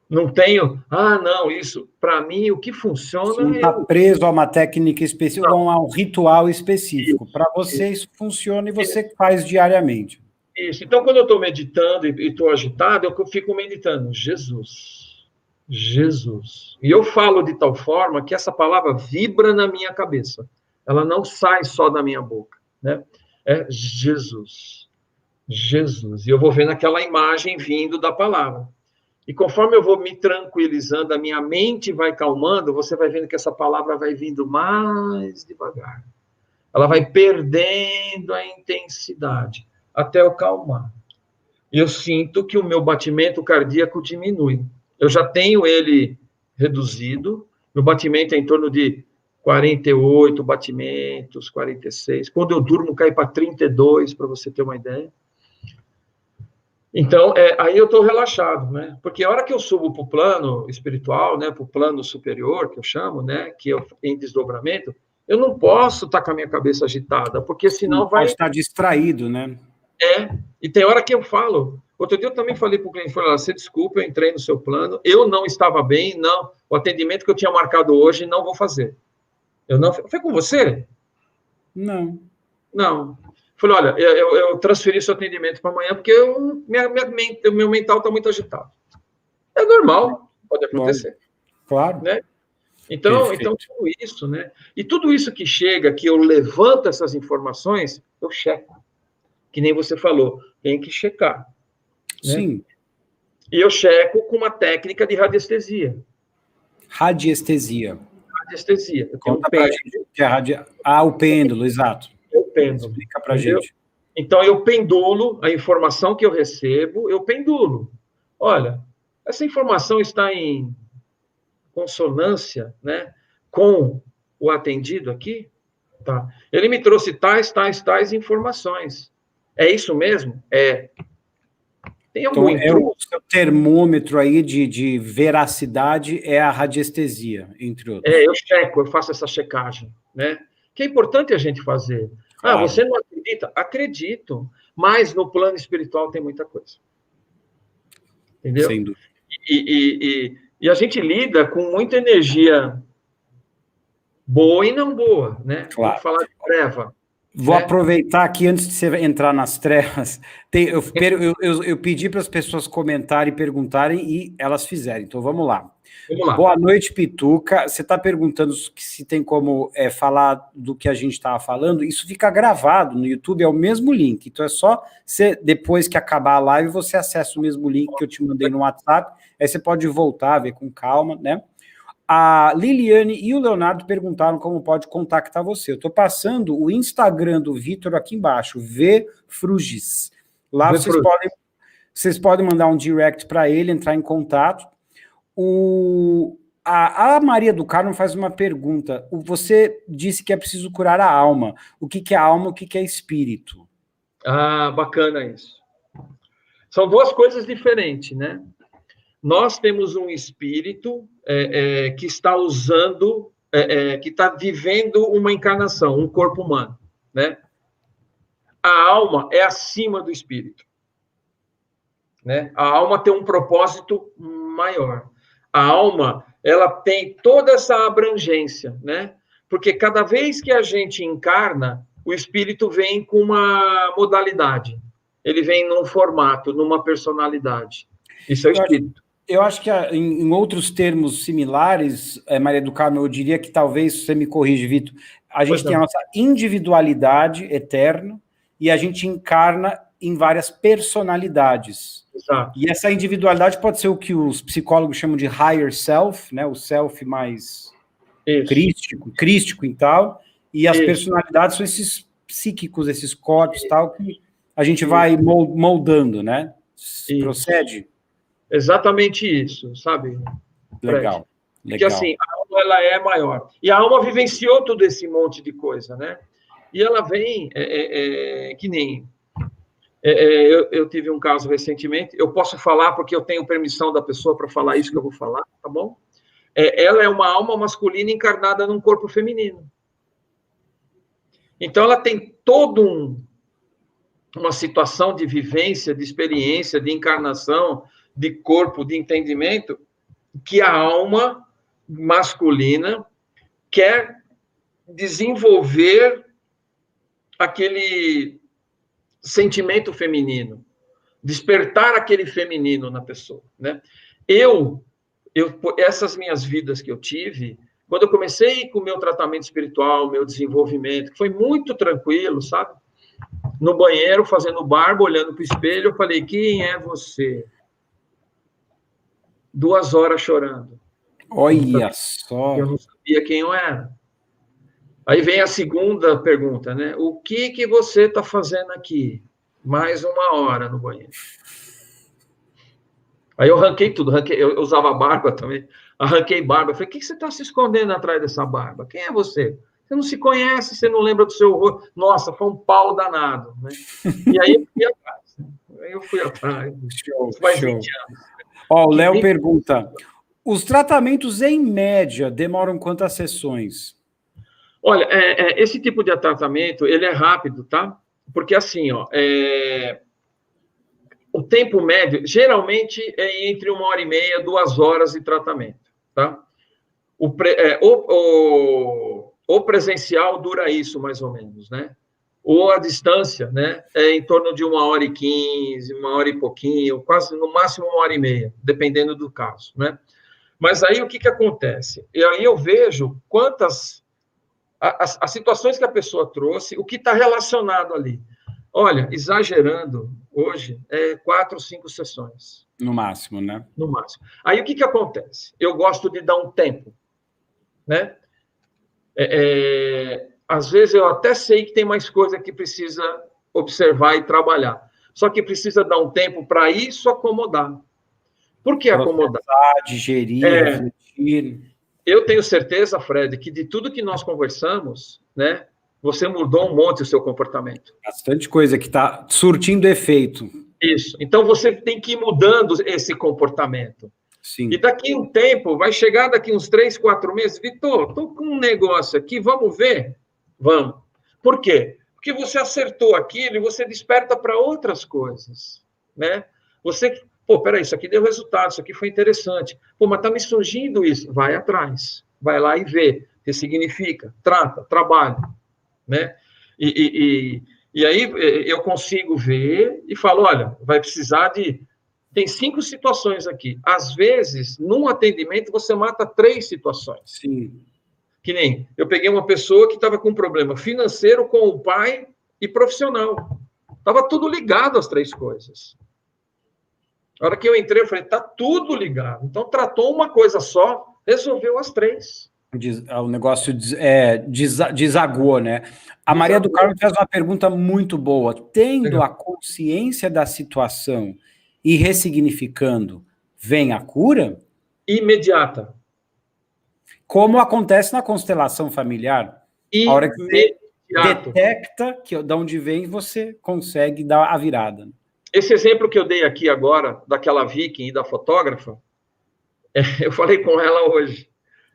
Não tenho, não, isso, para mim, o que funciona... Você não está preso a uma técnica específica, ou a um ritual específico. Para você, isso funciona e você faz diariamente. Isso. Então, quando eu estou meditando e estou agitado, eu fico meditando. Jesus. E eu falo de tal forma que essa palavra vibra na minha cabeça. Ela não sai só da minha boca. Né? É Jesus. E eu vou vendo aquela imagem vindo da palavra. E conforme eu vou me tranquilizando, a minha mente vai calmando, você vai vendo que essa palavra vai vindo mais devagar. Ela vai perdendo a intensidade até eu calmar. E eu sinto que o meu batimento cardíaco diminui. Eu já tenho ele reduzido, meu batimento é em torno de 48 batimentos, 46. Quando eu durmo, cai para 32, para você ter uma ideia. Então, aí eu estou relaxado, né? Porque a hora que eu subo para o plano espiritual, né, para o plano superior, que eu chamo, né, que é em desdobramento, eu não posso estar com a minha cabeça agitada, porque senão não vai... pode estar distraído, né? E tem hora que eu falo. Outro dia eu também falei para o cliente, falei, você desculpa, eu entrei no seu plano, eu não estava bem, não, o atendimento que eu tinha marcado hoje, não vou fazer. Foi com você? Não. Falei, olha, eu transferi seu atendimento para amanhã porque o meu mental está muito agitado. É normal, pode acontecer. Claro. Né? Então, tudo isso, né? E tudo isso que chega, que eu levanto essas informações, eu checo. Que nem você falou, tem que checar. Né? Sim. E eu checo com uma técnica de radiestesia. Radiestesia. Radiestesia. Eu tenho um Conta pra pêndulo. gente o que é o pêndulo, exato. O pêndulo. Explica pra Entendeu? gente. Então, eu pendulo a informação que eu recebo, eu pendulo. Olha, essa informação está em consonância, né, com o atendido aqui? Tá. Ele me trouxe tais informações. É isso mesmo? É. Tem algum Então, o seu termômetro aí de veracidade é a radiestesia, entre outros. Eu checo, eu faço essa checagem, né? Que é importante a gente fazer. Claro. Você não acredita? Acredito, mas no plano espiritual tem muita coisa. Entendeu? Sem dúvida. E a gente lida com muita energia boa e não boa, né? Claro. Vamos falar de treva. Vou aproveitar aqui, antes de você entrar nas trevas, eu pedi para as pessoas comentarem e perguntarem, e elas fizeram. Então, vamos lá. Boa noite, Pituca. Você está perguntando se tem como falar do que a gente estava falando. Isso fica gravado no YouTube, é o mesmo link. Então, é só depois que acabar a live, você acessa o mesmo link que eu te mandei no WhatsApp. Aí você pode voltar, ver com calma, né? A Liliane e o Leonardo perguntaram como pode contactar você. Eu estou passando o Instagram do Vitor aqui embaixo, vfrugis. Lá vocês podem mandar um direct para ele, entrar em contato. A Maria do Carmo faz uma pergunta. Você disse que é preciso curar a alma. O que é alma, o que é espírito? Bacana isso. São duas coisas diferentes, né? Nós temos um espírito que está usando, que está vivendo uma encarnação, um corpo humano, né? A alma é acima do espírito, né? A alma tem um propósito maior. A alma, ela tem toda essa abrangência, né? Porque cada vez que a gente encarna, o espírito vem com uma modalidade. Ele vem num formato, numa personalidade. Isso é o espírito. Eu acho que em outros termos similares, Maria do Carmo, eu diria que talvez, você me corrige, Vitor, a gente tem a nossa individualidade eterna e a gente encarna em várias personalidades. Exato. E essa individualidade pode ser o que os psicólogos chamam de higher self, né? O self mais crístico e tal, e as personalidades são esses psíquicos, esses corpos e tal, que a gente vai moldando, né? Procede? Exatamente isso, sabe? Legal. Porque assim, a alma ela é maior. E a alma vivenciou todo esse monte de coisa, né? E ela vem, que nem... eu tive um caso recentemente, eu posso falar porque eu tenho permissão da pessoa para falar isso que eu vou falar, tá bom? Ela é uma alma masculina encarnada num corpo feminino. Então, ela tem toda uma situação de vivência, de experiência, de encarnação, de corpo, de entendimento, que a alma masculina quer desenvolver aquele sentimento feminino, despertar aquele feminino na pessoa, né? Essas minhas vidas que eu tive, quando eu comecei com o meu tratamento espiritual, meu desenvolvimento, que foi muito tranquilo, sabe? No banheiro, fazendo barba, olhando para o espelho, eu falei, quem é você? 2 horas chorando. Olha só. Eu não sabia quem eu era. Aí vem a segunda pergunta, né? O que você está fazendo aqui? Mais 1 hora no banheiro. Aí eu arranquei tudo. Eu usava barba também. Arranquei barba. Eu falei, o que você está se escondendo atrás dessa barba? Quem é você? Você não se conhece, você não lembra do seu rosto. Nossa, foi um pau danado. Né? E aí eu fui atrás. Show. 20 anos. O Léo pergunta, os tratamentos, em média, demoram quantas sessões? Olha, esse tipo de tratamento, ele é rápido, tá? Porque assim, o tempo médio, geralmente, é entre 1h30, 2 horas de tratamento, tá? O presencial dura isso, mais ou menos, né? Ou a distância, né? É em torno de 1h15, 1 hora e pouquinho, quase, no máximo 1h30, dependendo do caso, né? Mas aí, o que acontece? E aí eu vejo quantas... As situações que a pessoa trouxe, o que está relacionado ali. Olha, exagerando, hoje, 4 ou 5 sessões. No máximo, né? No máximo. Aí, o que acontece? Eu gosto de dar um tempo, né? Às vezes, eu até sei que tem mais coisa que precisa observar e trabalhar. Só que precisa dar um tempo para isso acomodar. Por que acomodar? Processar, digerir, refletir. Eu tenho certeza, Fred, que de tudo que nós conversamos, né, você mudou um monte o seu comportamento. Bastante coisa que está surtindo efeito. Isso. Então, você tem que ir mudando esse comportamento. Sim. E daqui um tempo, vai chegar daqui uns 3, 4 meses, Vitor, estou com um negócio aqui, vamos ver? Vamos. Por quê? Porque você acertou aquilo e você desperta para outras coisas, né? Você, peraí, isso aqui deu resultado, isso aqui foi interessante. Mas está me surgindo isso. Vai atrás, vai lá e vê, ressignifica, trata, trabalha, né? E aí eu consigo ver e falo, olha, vai precisar de... Tem 5 situações aqui. Às vezes, num atendimento, você mata 3 situações. Sim. Que nem, eu peguei uma pessoa que estava com um problema financeiro com o pai e profissional. Estava tudo ligado às 3 coisas. Na hora que eu entrei, eu falei, está tudo ligado. Então, tratou uma coisa só, resolveu as 3. O negócio desagou, né? A Maria do Carmo faz uma pergunta muito boa. Tendo a consciência da situação e ressignificando, vem a cura? Imediata. Como acontece na constelação familiar. A hora que você detecta de onde vem, você consegue dar a virada. Esse exemplo que eu dei aqui agora, daquela viking e da fotógrafa, eu falei com ela hoje.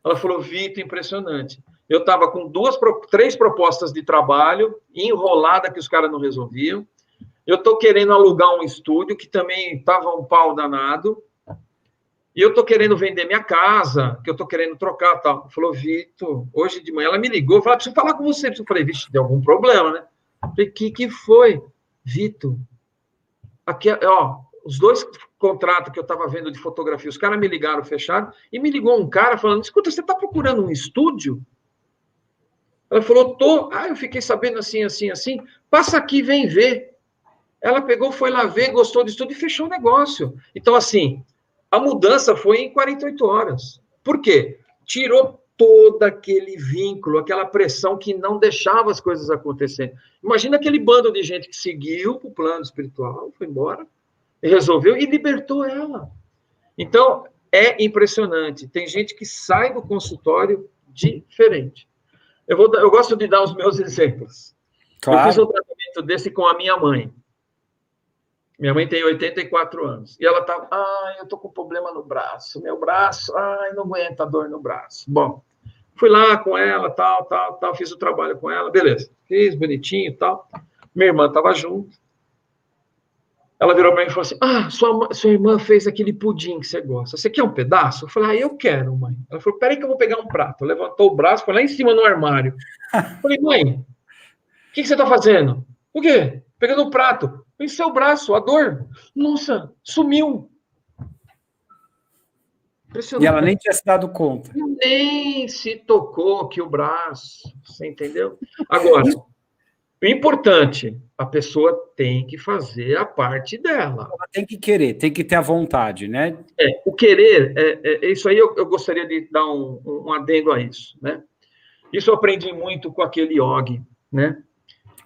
Ela falou, Vitor, impressionante. Eu estava com 3 propostas de trabalho, enrolada, que os caras não resolviam. Eu estou querendo alugar um estúdio, que também estava um pau danado. E eu estou querendo vender minha casa, que eu estou querendo trocar, tal. Ela falou, Vitor, hoje de manhã ela me ligou, falou, preciso falar com você. Eu falei, vixe, deu algum problema, né? Eu falei, que foi? Vitor, aqui, ó, os 2 contratos que eu estava vendo de fotografia, os caras me ligaram, fecharam, e me ligou um cara falando, escuta, você está procurando um estúdio? Ela falou, tô. Eu fiquei sabendo assim, assim, assim. Passa aqui, vem ver. Ela pegou, foi lá ver, gostou do estúdio e fechou o negócio. Então, assim, a mudança foi em 48 horas. Por quê? Tirou todo aquele vínculo, aquela pressão que não deixava as coisas acontecerem. Imagina aquele bando de gente que seguiu para o plano espiritual, foi embora, e resolveu e libertou ela. Então, é impressionante. Tem gente que sai do consultório diferente. Eu gosto de dar os meus exemplos. Claro. Eu fiz um tratamento desse com a minha mãe. Minha mãe tem 84 anos. E ela estava, eu estou com problema no braço. Meu braço, não aguenta a dor no braço. Bom, fui lá com ela, tal, fiz o trabalho com ela, beleza. Fiz bonitinho e tal. Minha irmã estava junto. Ela virou para mim e falou assim, sua irmã fez aquele pudim que você gosta. Você quer um pedaço? Eu falei, eu quero, mãe. Ela falou, peraí que eu vou pegar um prato. Levantou o braço, foi lá em cima no armário. Eu falei, mãe, o que você está fazendo? O quê? Pegando um prato. Em seu braço, a dor. Nossa, sumiu. E ela nem tinha se dado conta. Nem se tocou que o braço, você entendeu? Agora, o importante, a pessoa tem que fazer a parte dela. Ela tem que querer, tem que ter a vontade, né? O querer, isso aí eu gostaria de dar um adendo a isso, né? Isso eu aprendi muito com aquele Og, né?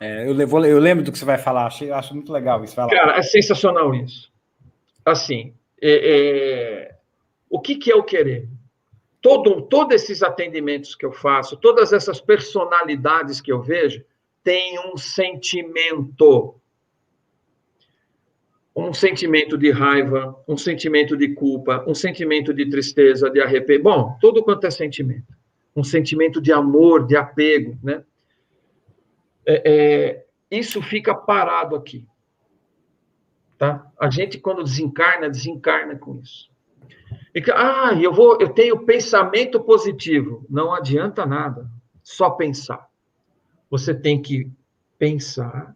Eu lembro do que você vai falar, acho muito legal isso. Cara, é sensacional isso. Assim, o que é o querer? Todos esses atendimentos que eu faço, todas essas personalidades que eu vejo, têm um sentimento. Um sentimento de raiva, um sentimento de culpa, um sentimento de tristeza, de arrependimento. Bom, tudo quanto é sentimento. Um sentimento de amor, de apego, né? Isso fica parado aqui. Tá? A gente, quando desencarna com isso. Eu tenho pensamento positivo. Não adianta nada, só pensar. Você tem que pensar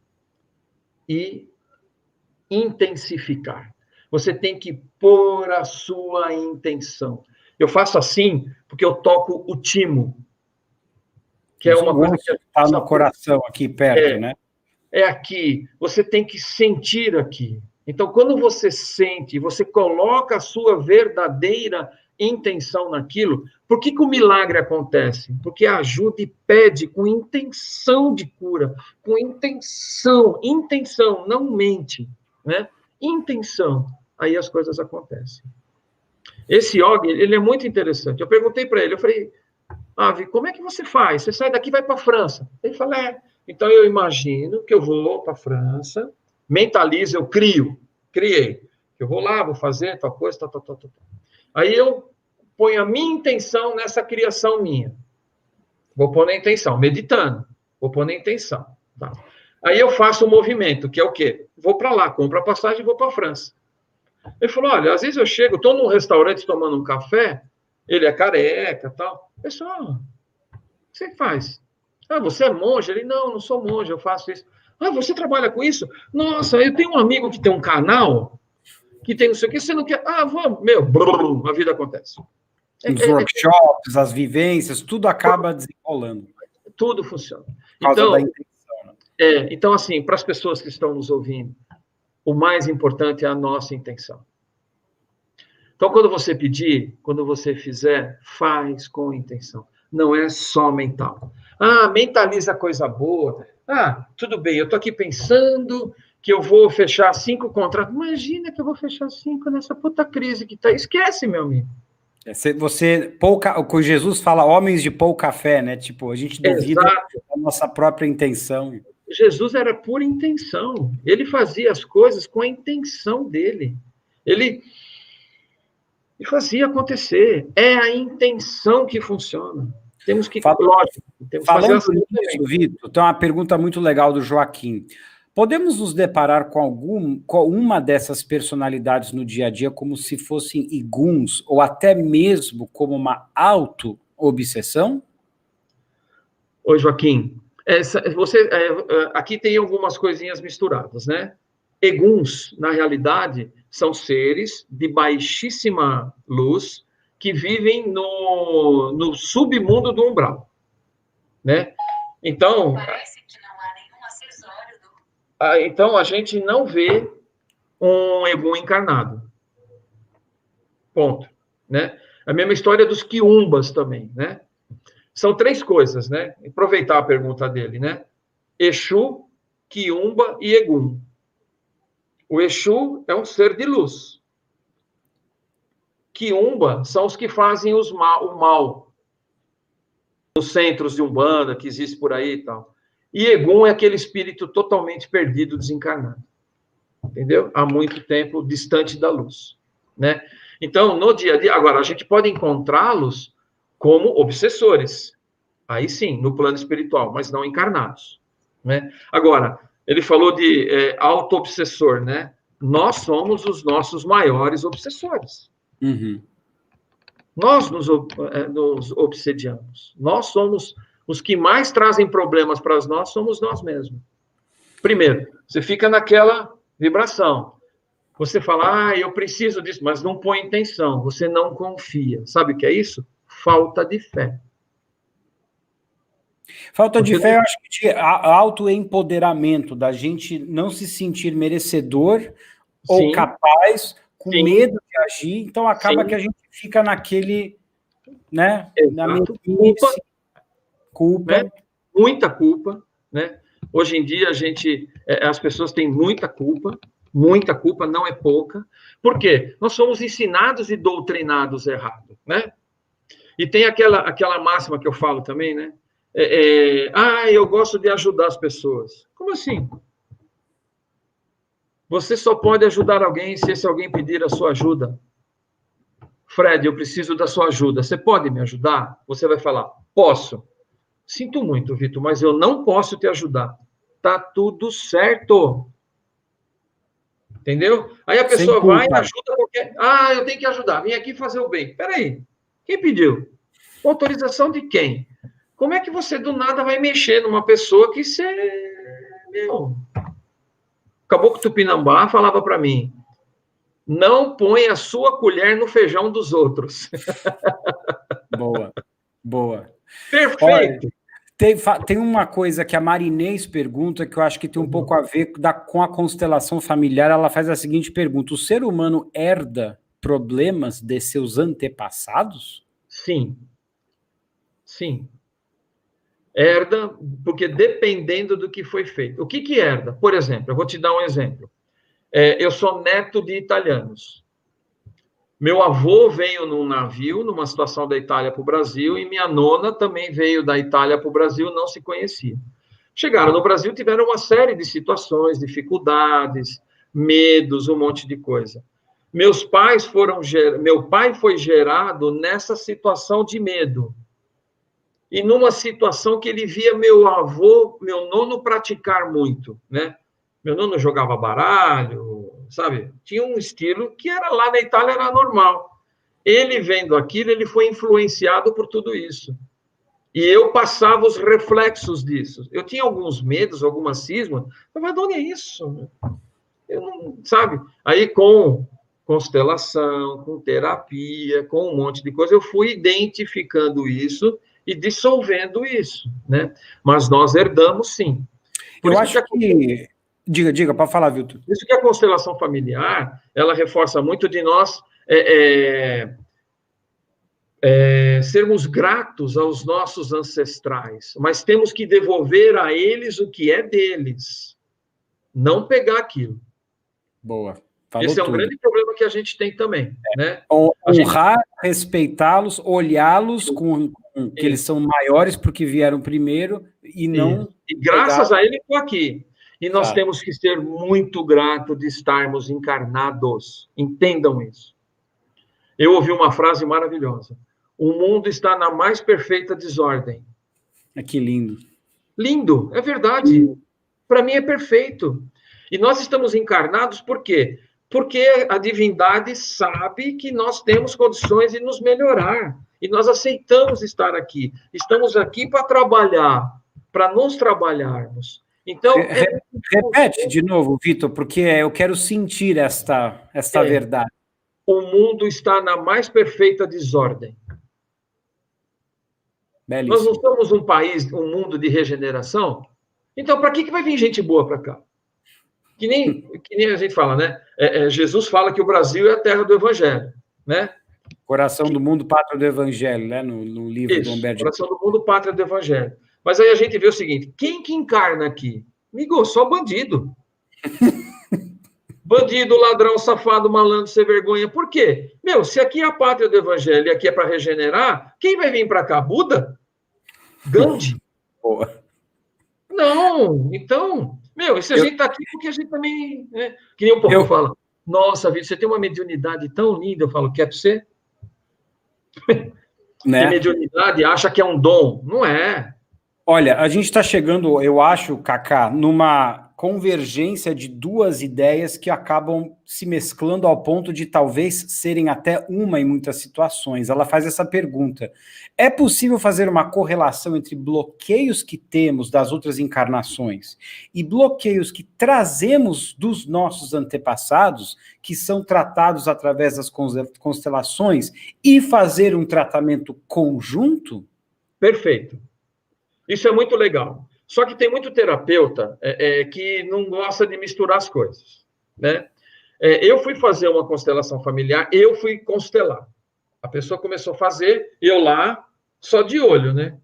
e intensificar. Você tem que pôr a sua intenção. Eu faço assim porque eu toco o timo, que é uma coisa que está no coração aqui perto, né? é aqui, você tem que sentir aqui. Então, quando você sente, você coloca a sua verdadeira intenção naquilo, por que o milagre acontece? Porque ajuda e pede com intenção de cura, com intenção, não mente, né? Intenção, aí as coisas acontecem. Esse yoga, ele é muito interessante. Eu perguntei para ele, eu falei, Avi, como é que você faz? Você sai daqui e vai para a França. Ele falou, então eu imagino que eu vou para a França, mentalizo, eu criei. Eu vou lá, vou fazer tal coisa, tal. Aí eu ponho a minha intenção nessa criação minha. Vou pôr na intenção, meditando. Vou pôr na intenção. Tá? Aí eu faço um movimento, que é o quê? Vou para lá, compro a passagem e vou para a França. Ele falou, olha, às vezes eu chego, estou num restaurante tomando um café, ele é careca e tal. Pessoal, o que você faz? Você é monge? Ele, não sou monge, eu faço isso. Você trabalha com isso? Nossa, eu tenho um amigo que tem um canal, que tem não sei o que, você não quer... vamos, a vida acontece. Os workshops, as vivências, tudo acaba desenrolando. Tudo funciona. Por causa da intenção, né? Então, assim, para as pessoas que estão nos ouvindo, o mais importante é a nossa intenção. Então, quando você pedir, quando você fizer, faz com intenção. Não é só mental. Mentaliza coisa boa. Tudo bem, eu estou aqui pensando que eu vou fechar 5 contratos. Imagina que eu vou fechar 5 nessa puta crise que está. Esquece, meu amigo. O Jesus fala homens de pouca fé, né? Tipo, a gente duvida da nossa própria intenção. Jesus era pura intenção. Ele fazia as coisas com a intenção dele. Ele fazia acontecer. É a intenção que funciona. Temos que... Lógico, temos que fazer assim nisso, Vitor, tem uma pergunta muito legal do Joaquim. Podemos nos deparar com uma dessas personalidades no dia a dia como se fossem iguns, ou até mesmo como uma auto-obsessão? Oi, Joaquim. Aqui tem algumas coisinhas misturadas, né? Eguns, na realidade, são seres de baixíssima luz que vivem no submundo do umbral, né? Então... Então, a gente não vê um Egum encarnado. Ponto. Né? A mesma história dos quiumbas também, né? São 3 coisas, né? Aproveitar a pergunta dele, né? Exu, quiumba e Egum. O Exu é um ser de luz. Quiumba são os que fazem o mal. Nos centros de Umbanda, que existe por aí e tal. E Egum é aquele espírito totalmente perdido, desencarnado. Entendeu? Há muito tempo distante da luz. Né? Então, no dia a dia... Agora, a gente pode encontrá-los como obsessores. Aí sim, no plano espiritual, mas não encarnados. Né? Agora, ele falou de auto-obsessor, né? Nós somos os nossos maiores obsessores. Uhum. Nós nos obsediamos. Nós somos... Os que mais trazem problemas para nós somos nós mesmos. Primeiro, você fica naquela vibração. Você fala, eu preciso disso, mas não põe intenção. Você não confia. Sabe o que é isso? Falta de fé. Falta de fé, eu acho que de autoempoderamento, da gente não se sentir merecedor ou capaz, com medo de agir. Então, acaba que a gente fica naquele... né? Culpa. Né? Muita culpa, né? Hoje em dia, as pessoas têm muita culpa, não é pouca. Por quê? Nós somos ensinados e doutrinados errado, né? E tem aquela máxima que eu falo também, né? Eu gosto de ajudar as pessoas. Como assim? Você só pode ajudar alguém se esse alguém pedir a sua ajuda. Fred, eu preciso da sua ajuda. Você pode me ajudar? Você vai falar, posso. Sinto muito, Vitor, mas eu não posso te ajudar. Tá tudo certo. Entendeu? Aí a pessoa vai e ajuda qualquer... eu tenho que ajudar. Vim aqui fazer o bem. Peraí. Quem pediu? Autorização de quem? Como é que você, do nada, vai mexer numa pessoa que você... Caboclo Tupinambá falava para mim, não põe a sua colher no feijão dos outros. Boa. Perfeito. Tem uma coisa que a Marinês pergunta que eu acho que tem um pouco a ver com a constelação familiar. Ela faz a seguinte pergunta: o ser humano herda problemas de seus antepassados? Sim. Sim. Herda, porque dependendo do que foi feito. O que herda? Por exemplo, eu vou te dar um exemplo. Eu sou neto de italianos. Meu avô veio num navio, numa situação da Itália para o Brasil, e minha nona também veio da Itália para o Brasil, não se conhecia. Chegaram no Brasil, tiveram uma série de situações, dificuldades, medos, um monte de coisa. Meu pai foi gerado nessa situação de medo. E numa situação que ele via meu avô, meu nono praticar muito, né? Meu nono jogava baralho, sabe? Tinha um estilo que era lá na Itália era normal. Ele vendo aquilo, ele foi influenciado por tudo isso. E eu passava os reflexos disso. Eu tinha alguns medos, algumas cismas, mas de onde é isso? Eu não, sabe? Aí com constelação, com terapia, com um monte de coisa, eu fui identificando isso e dissolvendo isso, né? Mas nós herdamos, sim. Eu acho que... Diga, pode falar, Vilton. Isso que a constelação familiar, ela reforça muito de nós sermos gratos aos nossos ancestrais, mas temos que devolver a eles o que é deles, não pegar aquilo. Boa. Esse é um grande problema que a gente tem também, né? Honrar, respeitá-los, olhá-los que eles são maiores porque vieram primeiro e não... E graças a ele estou aqui. E nós temos que ser muito gratos de estarmos encarnados. Entendam isso. Eu ouvi uma frase maravilhosa. O mundo está na mais perfeita desordem. Que lindo. Lindo, é verdade. Para mim é perfeito. E nós estamos encarnados por quê? Porque a divindade sabe que nós temos condições de nos melhorar. E nós aceitamos estar aqui. Estamos aqui para trabalhar, para nos trabalharmos. Então, repete de novo, Vitor, porque eu quero sentir esta verdade. O mundo está na mais perfeita desordem. Belíssimo. Nós não somos um país, um mundo de regeneração. Então, para que vai vir gente boa para cá? Que nem a gente fala, né? Jesus fala que o Brasil é a terra do Evangelho, né? Coração do mundo, pátria do Evangelho, né? No livro do Humberto. Coração do mundo, pátria do Evangelho. Mas aí a gente vê o seguinte: quem que encarna aqui? Amigo, só bandido. Bandido, ladrão, safado, malandro, sem vergonha. Por quê? Se aqui é a pátria do Evangelho e aqui é para regenerar, quem vai vir para cá? Buda? Gandhi? Boa. Não, então, se a gente está aqui, porque a gente também, né? Que nem um pouco fala, nossa, Vitor, você tem uma mediunidade tão linda. Eu falo, quer para você? Né? Que mediunidade acha que é um dom. Não é. Olha, a gente está chegando, eu acho, Cacá, numa convergência de duas ideias que acabam se mesclando ao ponto de talvez serem até uma em muitas situações. Ela faz essa pergunta: é possível fazer uma correlação entre bloqueios que temos das outras encarnações e bloqueios que trazemos dos nossos antepassados, que são tratados através das constelações, e fazer um tratamento conjunto? Perfeito. Isso é muito legal. Só que tem muito terapeuta que não gosta de misturar as coisas, né? Eu fui fazer uma constelação familiar, eu fui constelar. A pessoa começou a fazer, eu lá, só de olho, né?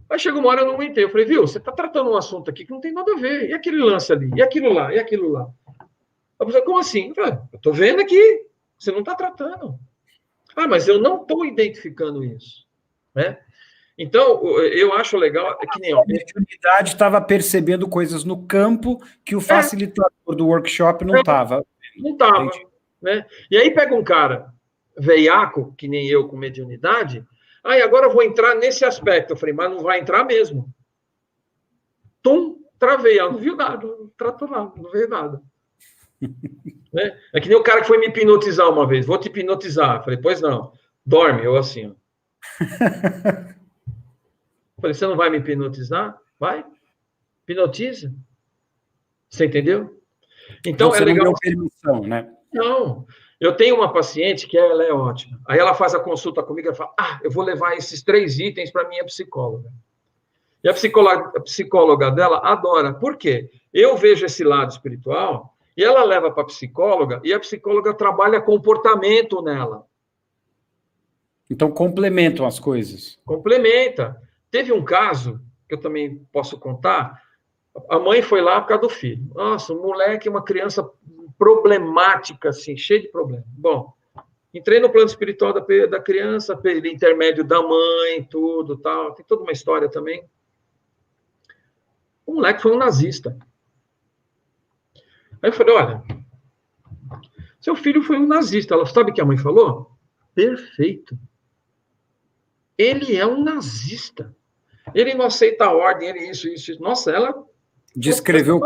Aí chegou uma hora, eu não aguentei. Eu falei, viu, você está tratando um assunto aqui que não tem nada a ver. E aquele lance ali? E aquilo lá? E aquilo lá? A pessoa, como assim? Eu estou vendo aqui, você não está tratando. Ah, mas eu não estou identificando isso, né? Então, eu acho legal... que nem a mediunidade estava percebendo coisas no campo que o facilitador do workshop não estava. Não estava, né? E aí pega um cara veiaco, que nem eu, com mediunidade, agora eu vou entrar nesse aspecto. Eu falei, mas não vai entrar mesmo. Travei, ela não viu nada, não tratou nada, não veio nada. Né? É que nem o cara que foi me hipnotizar uma vez, vou te hipnotizar. Eu falei, pois não, dorme, eu assim, ó. Falei, você não vai me hipnotizar? Vai, hipnotiza. Você entendeu? Então, você legal. Não deu permissão, né? Não. Eu tenho uma paciente que ela é ótima. Aí ela faz a consulta comigo e fala, eu vou levar esses 3 itens para minha psicóloga. E a psicóloga dela adora. Por quê? Eu vejo esse lado espiritual e ela leva para a psicóloga e a psicóloga trabalha comportamento nela. Então, complementam as coisas. Complementa. Teve um caso, que eu também posso contar, a mãe foi lá por causa do filho. Nossa, um moleque, uma criança problemática, assim, cheio de problemas. Bom, entrei no plano espiritual da criança, pelo intermédio da mãe, tudo, tal. Tem toda uma história também. O moleque foi um nazista. Aí eu falei, olha, seu filho foi um nazista. Ela sabe o que a mãe falou? Perfeito. Ele é um nazista. Ele não aceita a ordem, ele isso. Nossa, ela... Descreveu...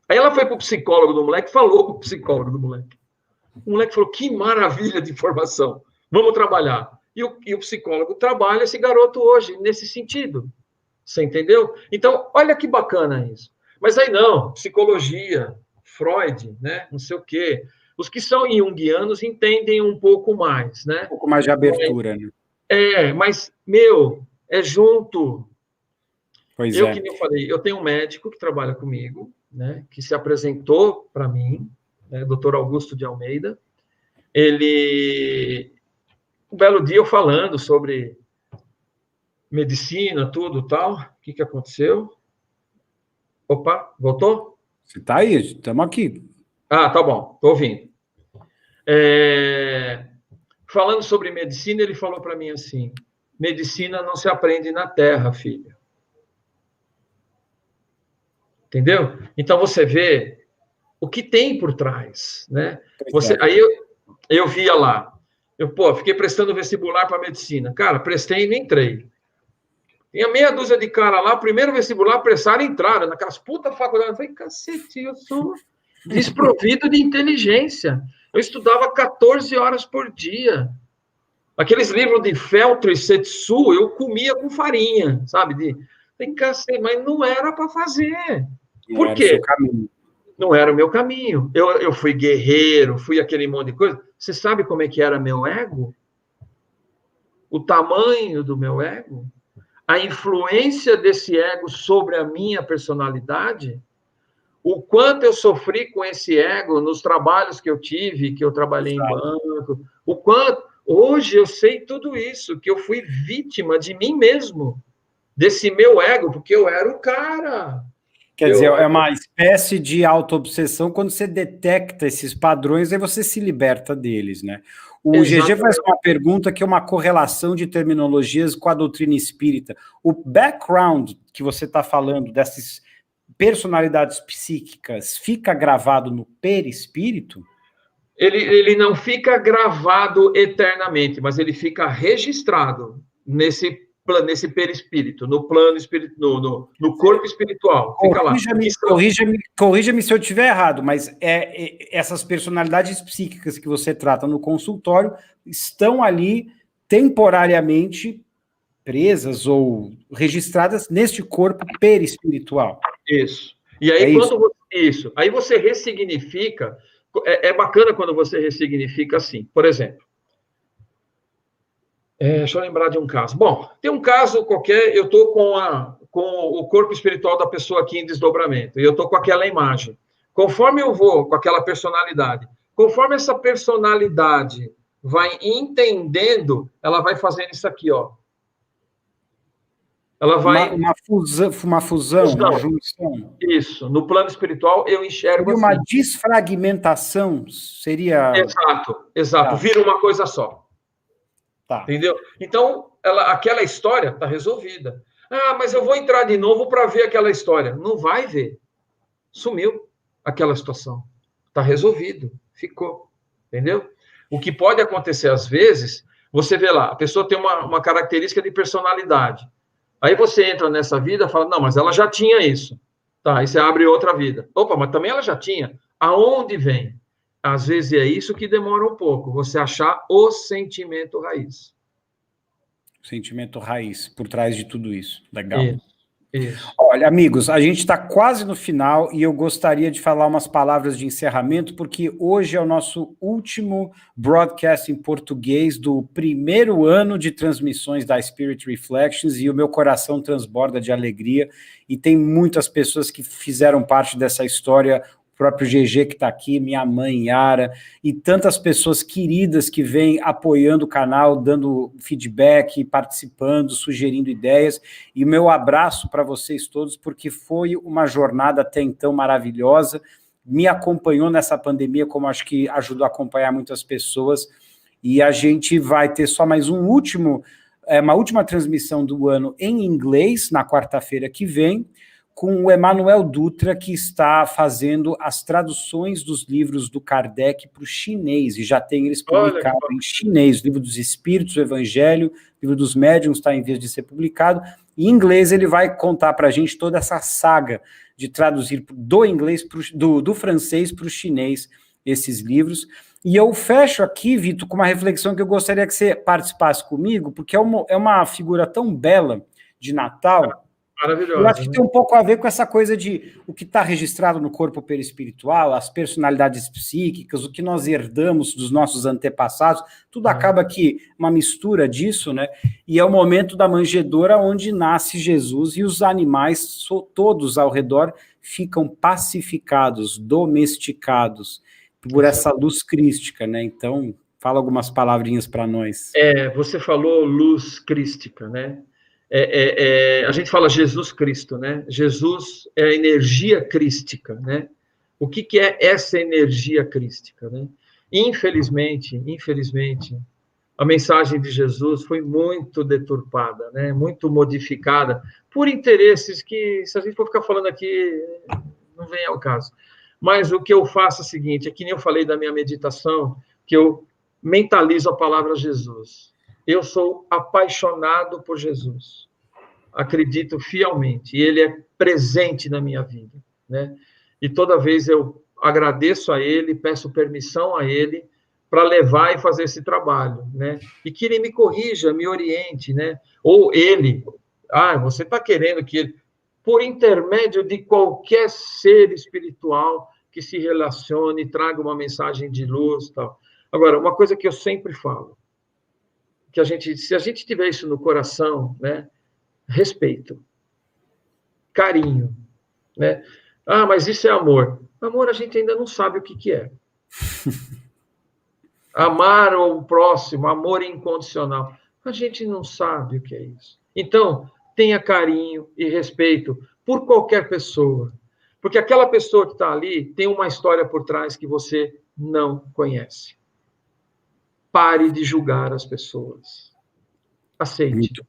Aí ela foi para o psicólogo do moleque, falou com o psicólogo do moleque. O moleque falou, que maravilha de informação. Vamos trabalhar. E o psicólogo trabalha esse garoto hoje, nesse sentido. Você entendeu? Então, olha que bacana isso. Mas aí não, psicologia, Freud, né? Não sei o quê. Os que são junguianos entendem um pouco mais, né? Um pouco mais de abertura, né? Mas, meu, é junto. Pois que nem eu falei, eu tenho um médico que trabalha comigo, né? Que se apresentou para mim, né, Dr. Augusto de Almeida. Ele, um belo dia eu falando sobre medicina, tudo tal, o que aconteceu? Opa, voltou? Você está aí, estamos aqui. Ah, tá bom, estou ouvindo. Falando sobre medicina, ele falou para mim assim, medicina não se aprende na terra, filha. Entendeu? Então, você vê o que tem por trás, né? Aí eu via lá, fiquei prestando vestibular para medicina. Cara, prestei e nem entrei. Tinha meia dúzia de cara lá, primeiro vestibular, prestaram e entraram, naquelas puta faculdades. Eu falei, cacete, eu sou desprovido de inteligência. Eu estudava 14 horas por dia. Aqueles livros de Feltro e Setsu, eu comia com farinha, sabe? Falei, cacete, mas não era para fazer. Por quê? Não era o meu caminho. Eu fui guerreiro, fui aquele monte de coisa. Você sabe como é que era meu ego? O tamanho do meu ego? A influência desse ego sobre a minha personalidade? O quanto eu sofri com esse ego nos trabalhos que eu tive, que eu trabalhei em banco. O quanto... Hoje eu sei tudo isso, que eu fui vítima de mim mesmo, desse meu ego, porque eu era o cara. Quer dizer, é uma espécie de auto-obsessão. Quando você detecta esses padrões, aí você se liberta deles, né? O GG faz uma pergunta que é uma correlação de terminologias com a doutrina espírita. O background que você está falando dessas personalidades psíquicas fica gravado no perispírito? Ele não fica gravado eternamente, mas ele fica registrado nesse perispírito, no plano espiritual, no corpo espiritual. Fica lá. Corrija-me se eu estiver errado, mas essas personalidades psíquicas que você trata no consultório estão ali temporariamente presas ou registradas neste corpo perispiritual. Isso. E aí, aí você ressignifica. É bacana quando você ressignifica assim. Por exemplo, deixa eu lembrar de um caso. Bom, tem um caso qualquer, eu estou com o corpo espiritual da pessoa aqui em desdobramento, e eu estou com aquela imagem. Conforme eu vou com aquela personalidade, conforme essa personalidade vai entendendo, ela vai fazendo isso aqui, ó. Ela vai... Uma fusão, uma junção. Isso. No plano espiritual, eu enxergo seria uma desfragmentação? Seria... Exato. Tá. Vira uma coisa só. Tá. Entendeu? Então, aquela história está resolvida. Ah, mas eu vou entrar de novo para ver aquela história. Não vai ver. Sumiu aquela situação. Está resolvido. Ficou. Entendeu? O que pode acontecer às vezes, você vê lá, a pessoa tem uma característica de personalidade. Aí você entra nessa vida e fala, não, mas ela já tinha isso. Tá, aí você abre outra vida. Opa, mas também ela já tinha. Aonde vem? Às vezes é isso que demora um pouco, você achar o sentimento raiz. O sentimento raiz, por trás de tudo isso. Legal. Isso. Isso. Olha, amigos, a gente está quase no final e eu gostaria de falar umas palavras de encerramento, porque hoje é o nosso último broadcast em português do primeiro ano de transmissões da Spirit Reflections e o meu coração transborda de alegria e tem muitas pessoas que fizeram parte dessa história, o próprio GG que está aqui, minha mãe Yara, e tantas pessoas queridas que vêm apoiando o canal, dando feedback, participando, sugerindo ideias, e o meu abraço para vocês todos, porque foi uma jornada até então maravilhosa, me acompanhou nessa pandemia, como acho que ajudou a acompanhar muitas pessoas, e a gente vai ter só mais uma última transmissão do ano em inglês, na quarta-feira que vem, com o Emanuel Dutra, que está fazendo as traduções dos livros do Kardec para o chinês, e já tem eles publicados em chinês, o livro dos Espíritos, o Evangelho, o livro dos Médiuns está em vias de ser publicado, em inglês ele vai contar para a gente toda essa saga de traduzir do inglês, do francês para o chinês, esses livros. E eu fecho aqui, Vitor, com uma reflexão que eu gostaria que você participasse comigo, porque é uma figura tão bela de Natal. Maravilhoso. Eu acho que tem um pouco a ver com essa coisa de o que está registrado no corpo perispiritual, as personalidades psíquicas, o que nós herdamos dos nossos antepassados, tudo acaba que uma mistura disso, né? E é o momento da manjedoura onde nasce Jesus e os animais todos ao redor ficam pacificados, domesticados por essa luz crística, né? Então, fala algumas palavrinhas para nós. Você falou luz crística, né? A gente fala Jesus Cristo, né? Jesus é a energia crística, né? O que é essa energia crística, né? Infelizmente, a mensagem de Jesus foi muito deturpada, né? Muito modificada por interesses que, se a gente for ficar falando aqui, não vem ao caso. Mas o que eu faço é o seguinte, é que nem eu falei da minha meditação, que eu mentalizo a palavra Jesus. Eu sou apaixonado por Jesus. Acredito fielmente. E ele é presente na minha vida, né? E toda vez eu agradeço a ele, peço permissão a ele para levar e fazer esse trabalho, né? E que ele me corrija, me oriente, né? Ou ele, você está querendo que ele, por intermédio de qualquer ser espiritual que se relacione, traga uma mensagem de luz, tal. Agora, uma coisa que eu sempre falo, que se a gente tiver isso no coração, né? Respeito, carinho, né? Mas isso é amor. Amor a gente ainda não sabe o que é. Amar o próximo, amor incondicional, a gente não sabe o que é isso. Então, tenha carinho e respeito por qualquer pessoa, porque aquela pessoa que está ali tem uma história por trás que você não conhece. Pare de julgar as pessoas. Aceite.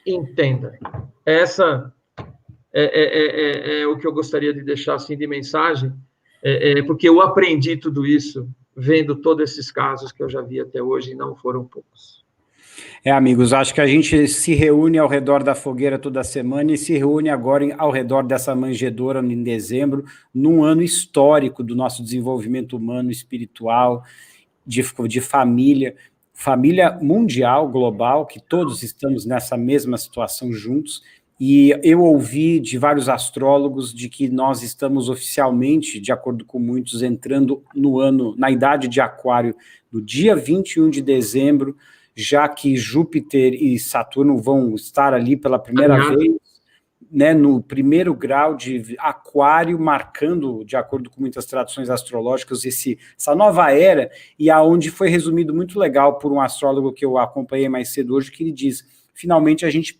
Entenda. Essa é o que eu gostaria de deixar assim de mensagem, porque eu aprendi tudo isso vendo todos esses casos que eu já vi até hoje, e não foram poucos. Amigos, acho que a gente se reúne ao redor da fogueira toda semana e se reúne agora ao redor dessa manjedoura em dezembro, num ano histórico do nosso desenvolvimento humano, espiritual, de família mundial, global, que todos estamos nessa mesma situação juntos, e eu ouvi de vários astrólogos de que nós estamos oficialmente, de acordo com muitos, entrando na idade de Aquário, no dia 21 de dezembro, já que Júpiter e Saturno vão estar ali pela primeira vez, né, no primeiro grau de Aquário, marcando, de acordo com muitas tradições astrológicas, essa nova era, e aonde foi resumido muito legal por um astrólogo que eu acompanhei mais cedo hoje, que ele diz, finalmente a gente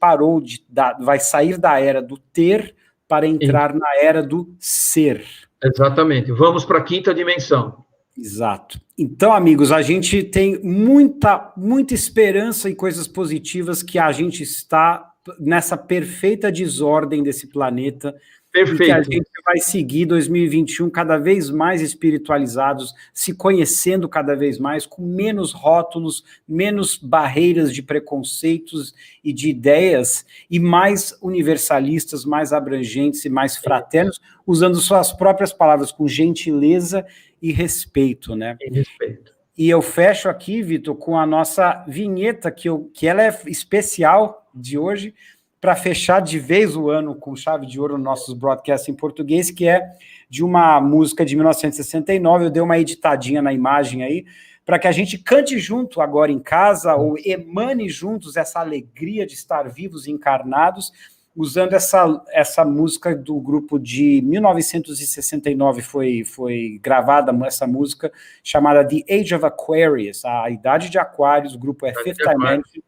vai sair da era do ter para entrar na era do ser. Exatamente, vamos para a quinta dimensão. Exato. Então, amigos, a gente tem muita esperança e coisas positivas que a gente está nessa perfeita desordem desse planeta. Perfeito. E que a gente vai seguir 2021 cada vez mais espiritualizados, se conhecendo cada vez mais, com menos rótulos, menos barreiras de preconceitos e de ideias, e mais universalistas, mais abrangentes e mais fraternos, usando suas próprias palavras, com gentileza e respeito, né? E respeito. E eu fecho aqui, Vitor, com a nossa vinheta, que ela é especial de hoje, para fechar de vez o ano com chave de ouro nos nossos broadcasts em português, que é de uma música de 1969, eu dei uma editadinha na imagem aí, para que a gente cante junto agora em casa, ou emane juntos essa alegria de estar vivos e encarnados, usando essa música do grupo de 1969, foi gravada essa música, chamada The Age of Aquarius, a Idade de Aquários, o grupo é Fifth Dimension,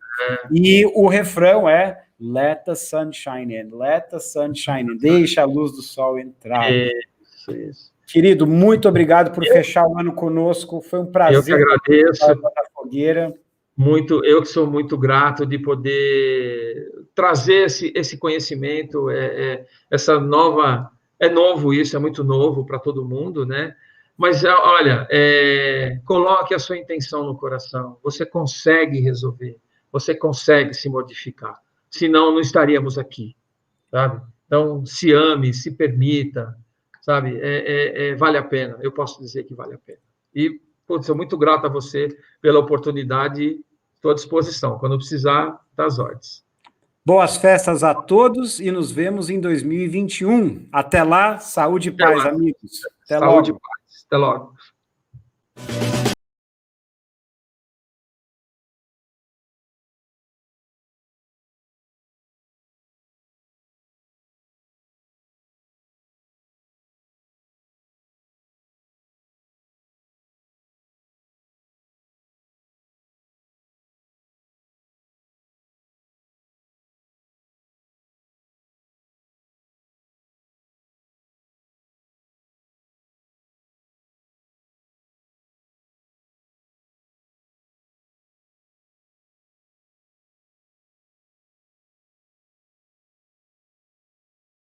e o refrão é Let the sun shine in, let the sun shine in, deixa a luz do sol entrar. Isso. Querido, muito obrigado por fechar o ano conosco, foi um prazer. Eu que agradeço. Na fogueira. Eu que sou muito grato de poder trazer esse conhecimento, essa nova... É novo isso, é muito novo para todo mundo, né? Mas, olha, coloque a sua intenção no coração, você consegue resolver, você consegue se modificar, senão não estaríamos aqui, sabe? Então, se ame, se permita, sabe? Vale a pena, eu posso dizer que vale a pena. E, putz, sou muito grato a você pela oportunidade, estou à disposição. Quando precisar, dá as ordens. Boas festas a todos e nos vemos em 2021. Até lá, saúde e paz, amigos. Até saúde logo. E paz. Até logo.